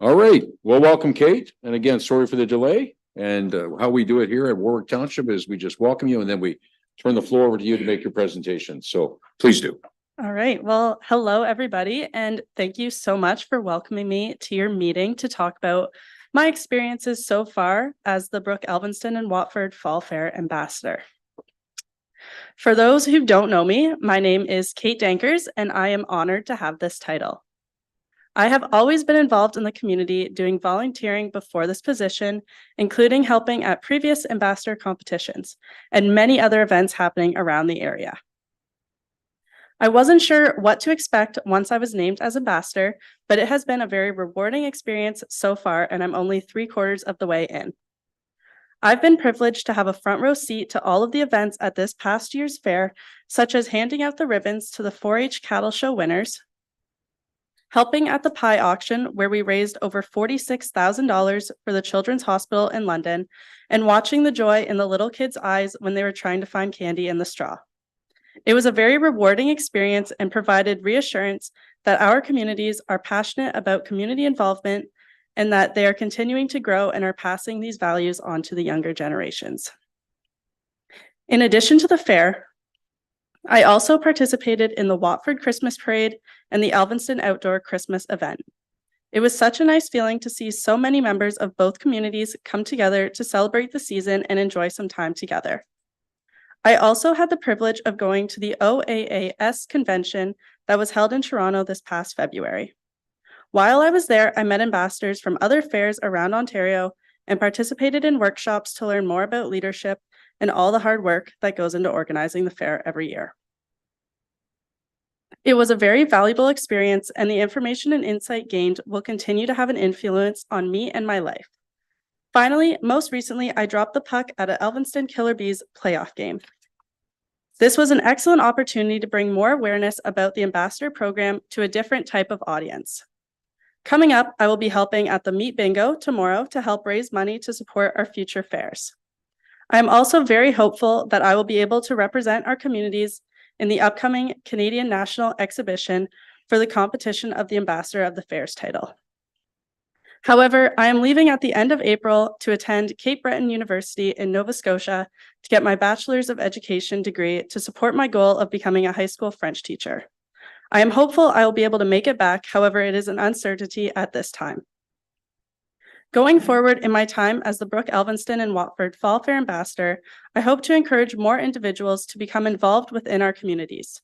all right, well, welcome, Kate. And again, sorry for the delay. And how we do it here at Warwick Township is we just welcome you and then we turn the floor over to you to make your presentation. So please do. All right. Well, hello, everybody, and thank you so much for welcoming me to your meeting to talk about my experiences so far as the Brook Elphinston and Watford Fall Fair Ambassador. For those who don't know me, my name is Kate Dankers, and I am honored to have this title. I have always been involved in the community doing volunteering before this position, including helping at previous ambassador competitions and many other events happening around the area. I wasn't sure what to expect once I was named as ambassador, but it has been a very rewarding experience so far, and I'm only 3/4 of the way in. I've been privileged to have a front row seat to all of the events at this past year's fair, such as handing out the ribbons to the 4-H cattle show winners, helping at the pie auction where we raised over $46,000 for the Children's Hospital in London, and watching the joy in the little kids' eyes when they were trying to find candy in the straw. It was a very rewarding experience and provided reassurance that our communities are passionate about community involvement and that they are continuing to grow and are passing these values on to the younger generations. In addition to the fair, I also participated in the Watford Christmas Parade and the Elphinston Outdoor Christmas event. It was such a nice feeling to see so many members of both communities come together to celebrate the season and enjoy some time together. I also had the privilege of going to the OAAS convention that was held in Toronto this past February. While I was there, I met ambassadors from other fairs around Ontario and participated in workshops to learn more about leadership and all the hard work that goes into organizing the fair every year. It was a very valuable experience, and the information and insight gained will continue to have an influence on me and my life. Finally, most recently, I dropped the puck at an Elphinston Killer Bees playoff game. This was an excellent opportunity to bring more awareness about the ambassador program to a different type of audience. Coming up, I will be helping at the Meat Bingo tomorrow to help raise money to support our future fairs. I am also very hopeful that I will be able to represent our communities in the upcoming Canadian National Exhibition for the competition of the Ambassador of the Fairs title. However, I am leaving at the end of April to attend Cape Breton University in Nova Scotia to get my Bachelor's of Education degree to support my goal of becoming a high school French teacher. I am hopeful I will be able to make it back, however, it is an uncertainty at this time. Going forward in my time as the Brook Elphinston and Watford Fall Fair Ambassador, I hope to encourage more individuals to become involved within our communities.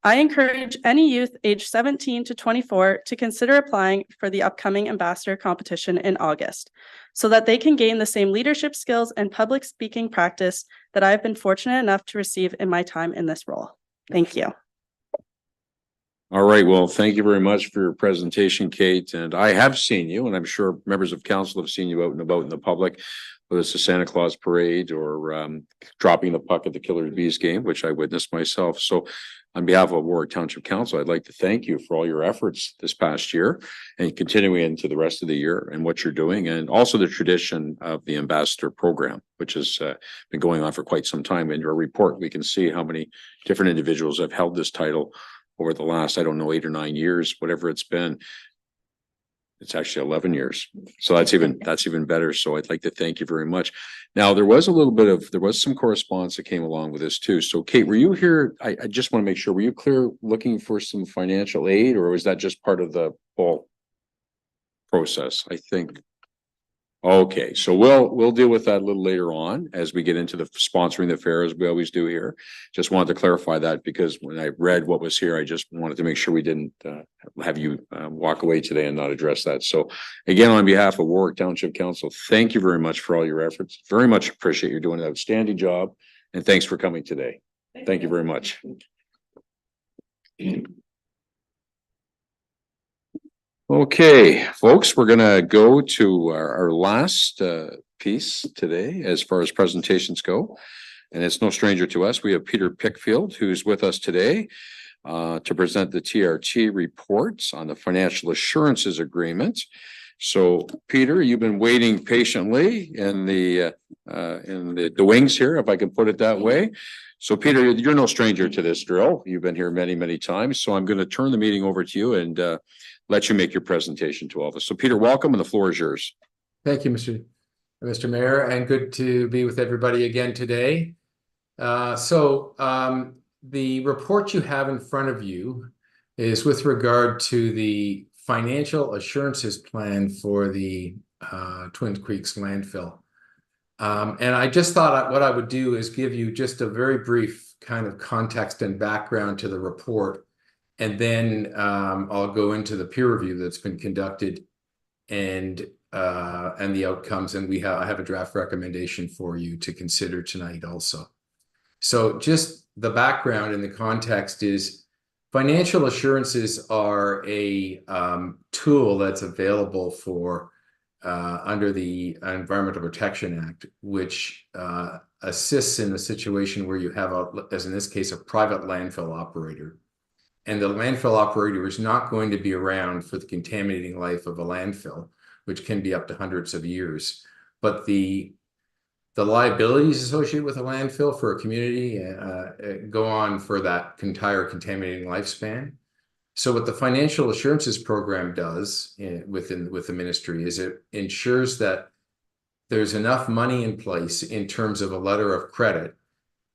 I encourage any youth aged 17 to 24 to consider applying for the upcoming ambassador competition in August, so that they can gain the same leadership skills and public speaking practice that I've been fortunate enough to receive in my time in this role. Thank you. All right, well, thank you very much for your presentation, Kate. And I have seen you, and I'm sure members of council have seen you out and about in the public, whether it's the Santa Claus parade or dropping the puck at the Killer Bees game, which I witnessed myself. So on behalf of Warwick Township Council, I'd like to thank you for all your efforts this past year and continuing into the rest of the year and what you're doing, and also the tradition of the ambassador program, which has been going on for quite some time. In your report, we can see how many different individuals have held this title over the last, I don't know, 8 or 9 years, whatever it's been. It's actually 11 years. So that's even better. So I'd like to thank you very much. Now, there was some correspondence that came along with this too. So Kate, were you here? I just want to make sure, were you clear looking for some financial aid, or was that just part of the whole process? I think. Okay, so we'll deal with that a little later on as we get into the sponsoring the fair, as we always do here. Just wanted to clarify that, because when I read what was here, I just wanted to make sure we didn't have you walk away today and not address that. So again, on behalf of Warwick Township Council, thank you very much for all your efforts. Very much appreciate you doing an outstanding job, and thanks for coming today. Thank you very much. Okay, folks, we're gonna go to our last piece today as far as presentations go. And it's no stranger to us. We have Peter Pickfield, who's with us today to present the TRT reports on the financial assurances agreement. So Peter, you've been waiting patiently in the wings here, if I can put it that way. So Peter, you're no stranger to this drill. You've been here many, many times. So I'm going to turn the meeting over to you and let you make your presentation to all of us. So Peter, welcome, and the floor is yours. Thank you, Mr. Mayor, and good to be with everybody again today. The report you have in front of you is with regard to the financial assurances plan for the Twin Creeks landfill. And I just thought what I would do is give you just a very brief kind of context and background to the report. And then I'll go into the peer review that's been conducted and the outcomes. And I have a draft recommendation for you to consider tonight also. So just the background and the context is financial assurances are a tool that's available for under the Environmental Protection Act, which assists in the situation where you have, as in this case, a private landfill operator. And the landfill operator is not going to be around for the contaminating life of a landfill, which can be up to hundreds of years. But the liabilities associated with a landfill for a community go on for that entire contaminating lifespan. So what the financial assurances program does with the ministry is it ensures that there's enough money in place in terms of a letter of credit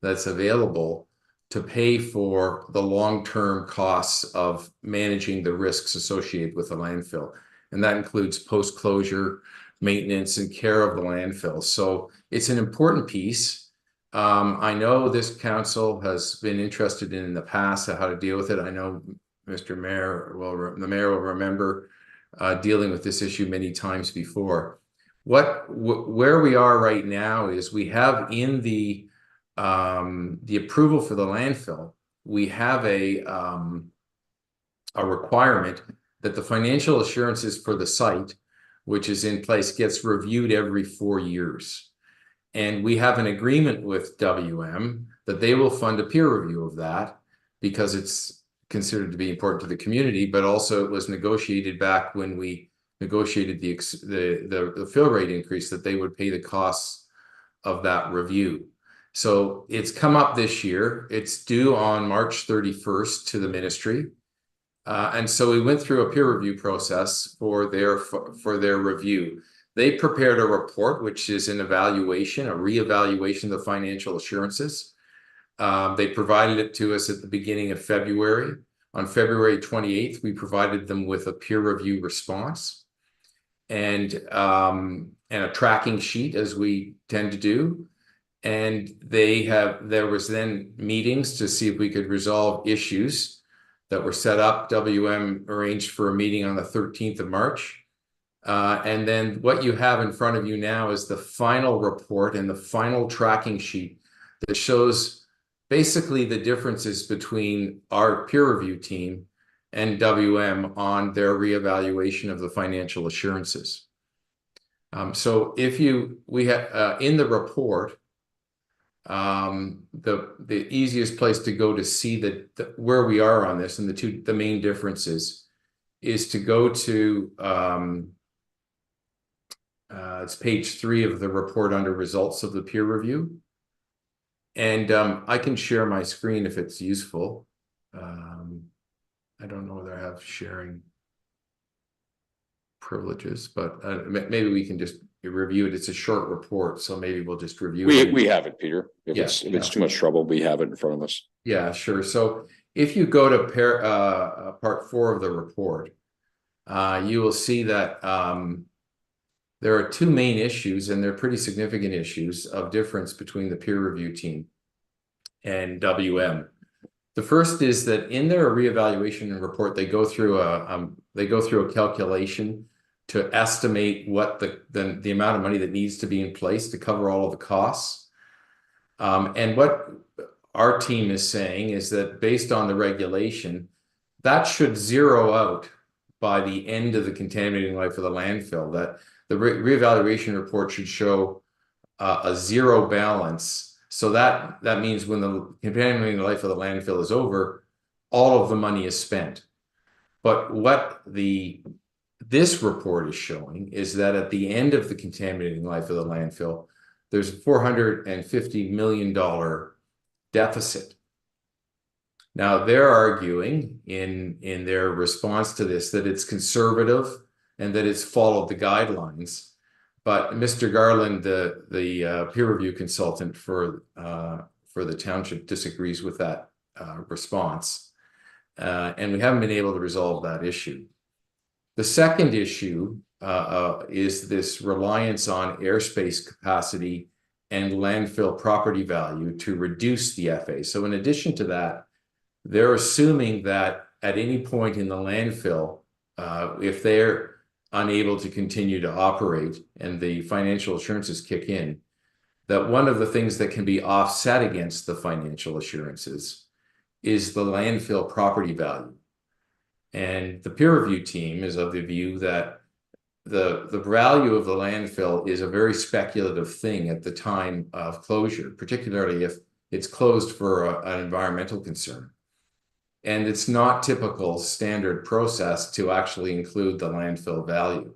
that's available to pay for the long-term costs of managing the risks associated with the landfill. And that includes post-closure maintenance and care of the landfill. So it's an important piece. I know this council has been interested in the past how to deal with it. I know the mayor will remember dealing with this issue many times before. Where we are right now is we have in the approval for the landfill, we have a requirement that the financial assurances for the site, which is in place, gets reviewed every 4 years. And we have an agreement with WM that they will fund a peer review of that because it's considered to be important to the community, but also it was negotiated back when we negotiated the fill rate increase that they would pay the costs of that review. So it's come up this year. It's due on March 31st to the ministry. And so we went through a peer review process for their review. They prepared a report, which is an evaluation, a reevaluation of the financial assurances. They provided it to us at the beginning of February. On February 28th, we provided them with a peer review response and a tracking sheet, as we tend to do. And there was then meetings to see if we could resolve issues that were set up. WM arranged for a meeting on the 13th of March. And then what you have in front of you now is the final report and the final tracking sheet that shows basically the differences between our peer review team and WM on their reevaluation of the financial assurances. So we have in the report, the easiest place to go to see where we are on this and the main differences is to go to it's page 3 of the report under results of the peer review. And I can share my screen if it's useful. I don't know whether I have sharing privileges, but maybe we can just review it. It's a short report, so maybe we'll just review it. We have it, Peter. If it's too much trouble, we have it in front of us. Yeah, sure. So if you go to part 4 of the report, you will see that there are 2 main issues, and they're pretty significant issues of difference between the peer review team and WM. The first is that in their reevaluation report, they go through a calculation to estimate what the amount of money that needs to be in place to cover all of the costs. And what our team is saying is that based on the regulation, that should zero out by the end of the contaminating life of the landfill, that the reevaluation report should show a zero balance. So that means when the contaminating life of the landfill is over, all of the money is spent. But what the this report is showing is that at the end of the contaminating life of the landfill, there's a $450 million deficit. Now, they're arguing in their response to this that it's conservative and that it's followed the guidelines. But Mr. Garland, the peer review consultant for the township, disagrees with that response. And we haven't been able to resolve that issue. The second issue is this reliance on airspace capacity and landfill property value to reduce the FA. So in addition to that, they're assuming that at any point in the landfill, if they're unable to continue to operate and the financial assurances kick in, that one of the things that can be offset against the financial assurances is the landfill property value. And the peer review team is of the view that the value of the landfill is a very speculative thing at the time of closure, particularly if it's closed for an environmental concern. And it's not typical standard process to actually include the landfill value.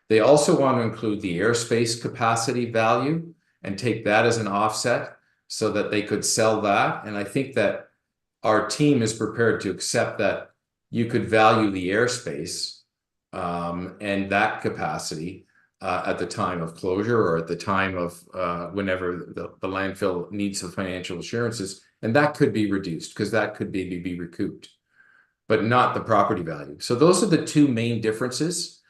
They also want to include the airspace capacity value and take that as an offset so that they could sell that. And I think that our team is prepared to accept that you could value the airspace and that capacity at the time of closure or at the time of whenever the landfill needs the financial assurances. And that could be reduced because that could be recouped, but not the property value. So those are the two main differences.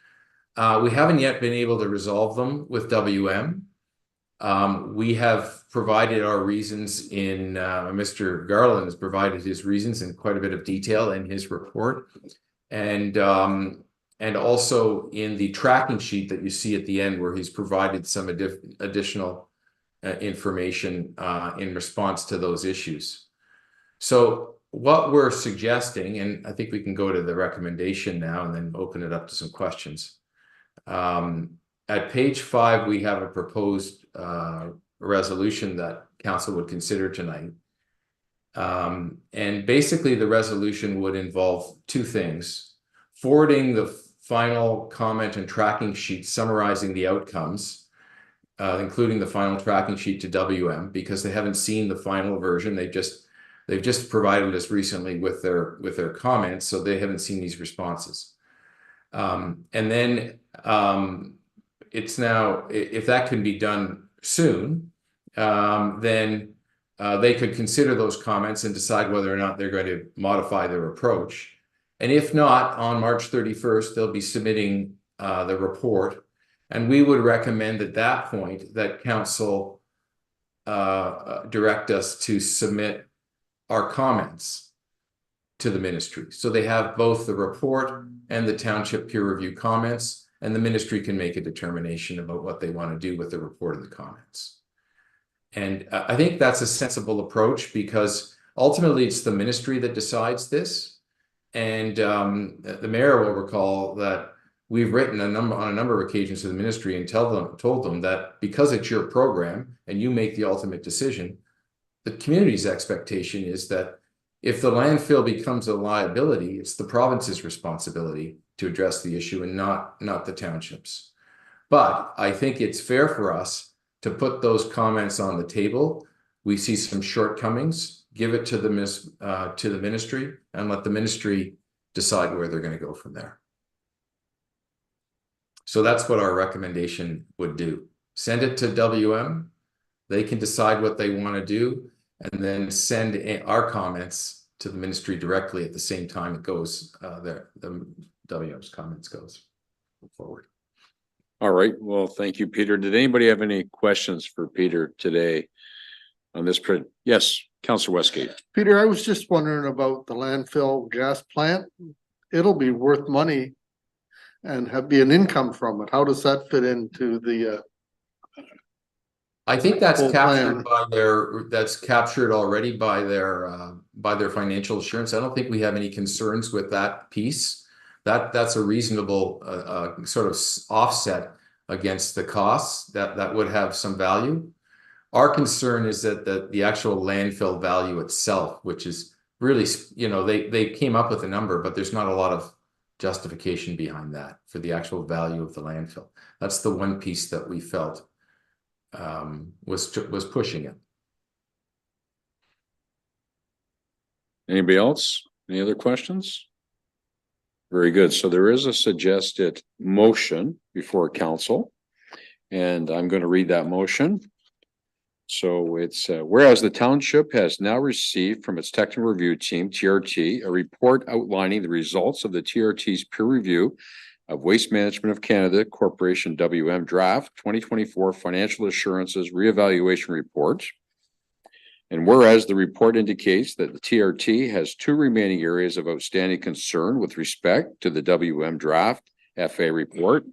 We haven't yet been able to resolve them with WM. We have provided our reasons in, Mr. Garland has provided his reasons in quite a bit of detail in his report. And also in the tracking sheet that you see at the end where he's provided some additional information in response to those issues. So what we're suggesting, and I think we can go to the recommendation now and then open it up to some questions. At page 5, we have a proposed resolution that council would consider tonight. And basically the resolution would involve two things: forwarding the final comment and tracking sheet summarizing the outcomes, including the final tracking sheet to WM, because they haven't seen the final version. They've just provided us recently with their comments, so they haven't seen these responses. And then it's now, if that can be done soon, then they could consider those comments and decide whether or not they're going to modify their approach. And if not, on March 31st, they'll be submitting the report. And we would recommend at that point that council direct us to submit our comments to the ministry. So they have both the report and the township peer review comments, and the ministry can make a determination about what they want to do with the report and the comments. And I think that's a sensible approach because ultimately it's the ministry that decides this. And the mayor will recall that we've written on a number of occasions to the ministry and told them that because it's your program and you make the ultimate decision, the community's expectation is that if the landfill becomes a liability, it's the province's responsibility to address the issue and not the township's. But I think it's fair for us to put those comments on the table. We see some shortcomings, give it to the ministry and let the ministry decide where they're going to go from there. So that's what our recommendation would do. Send it to WM. They can decide what they want to do and then send our comments to the ministry directly at the same time it goes, the WM's comments goes forward. All right. Well, thank you, Peter. Did anybody have any questions for Peter today on this print? Yes, Councillor Westgate. Peter, I was just wondering about the landfill gas plant. It'll be worth money and be an income from it. How does that fit into the I think that's full captured plan? that's captured already by their financial assurance. I don't think we have any concerns with that piece. That's a reasonable sort of offset against the costs that would have some value. Our concern is that the actual landfill value itself, which is really, they came up with a number, but there's not a lot of justification behind that for the actual value of the landfill. That's the one piece that we felt was pushing it. Anybody else? Any other questions? Very good. So there is a suggested motion before council. And I'm going to read that motion. So it's whereas the township has now received from its technical review team, TRT, a report outlining the results of the TRT's peer review of Waste Management of Canada Corporation WM draft 2024 financial assurances reevaluation report. And whereas the report indicates that the TRT has two remaining areas of outstanding concern with respect to the WM draft FA report,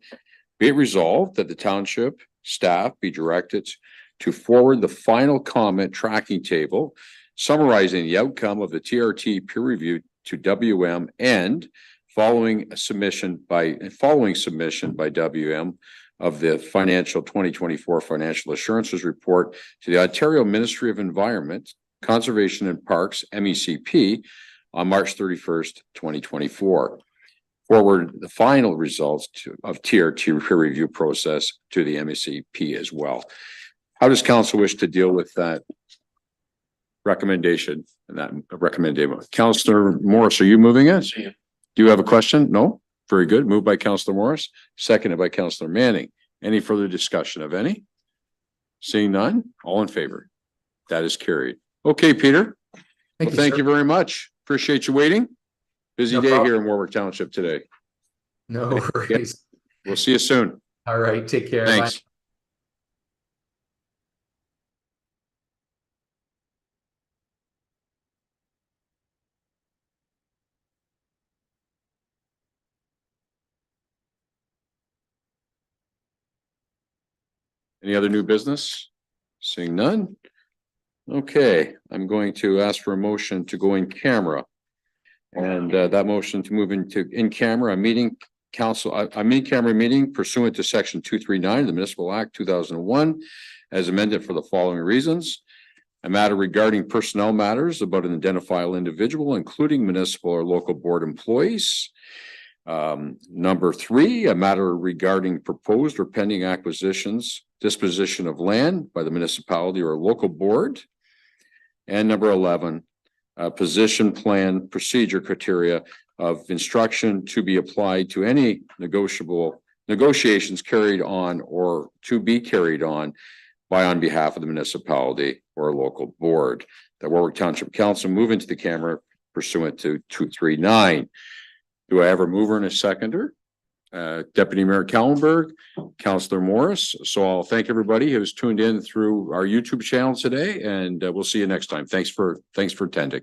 be it resolved that the township staff be directed to forward the final comment tracking table summarizing the outcome of the TRT peer review to WM and following submission by WM of the financial 2024 financial assurances report to the Ontario Ministry of Environment, Conservation and Parks, MECP, on March 31st, 2024. Forward the final results of TRT peer review process to the MECP as well. How does council wish to deal with that recommendation and that recommendation? Councillor Morris, are you moving it? Do you have a question? No? Very good. Moved by Councillor Morris, seconded by Councillor Manning. Any further discussion of any? Seeing none, all in favor? That is carried. Okay, Peter. Thank you very much. Appreciate you waiting. Busy No day problem. here in Warwick Township today. No worries. We'll see you soon. All right, take care. Bye. Thanks. Any other new business? Seeing none? Okay, I'm going to ask for a motion to go in camera. And that motion to move into in-camera meeting council, a in-camera meeting pursuant to section 239 of the Municipal Act 2001 as amended for the following reasons. A matter regarding personnel matters about an identifiable individual, including municipal or local board employees. Number 3, a matter regarding proposed or pending acquisitions, disposition of land by the municipality or local board. And number 11, position plan procedure criteria of instruction to be applied to any negotiations carried on or to be carried on on behalf of the municipality or local board. The Warwick Township Council move into the camera pursuant to 239. Do I have a mover and a seconder? Deputy Mayor Kallenberg, Councillor Morris. So I'll thank everybody who's tuned in through our YouTube channel today, and we'll see you next time. Thanks for attending.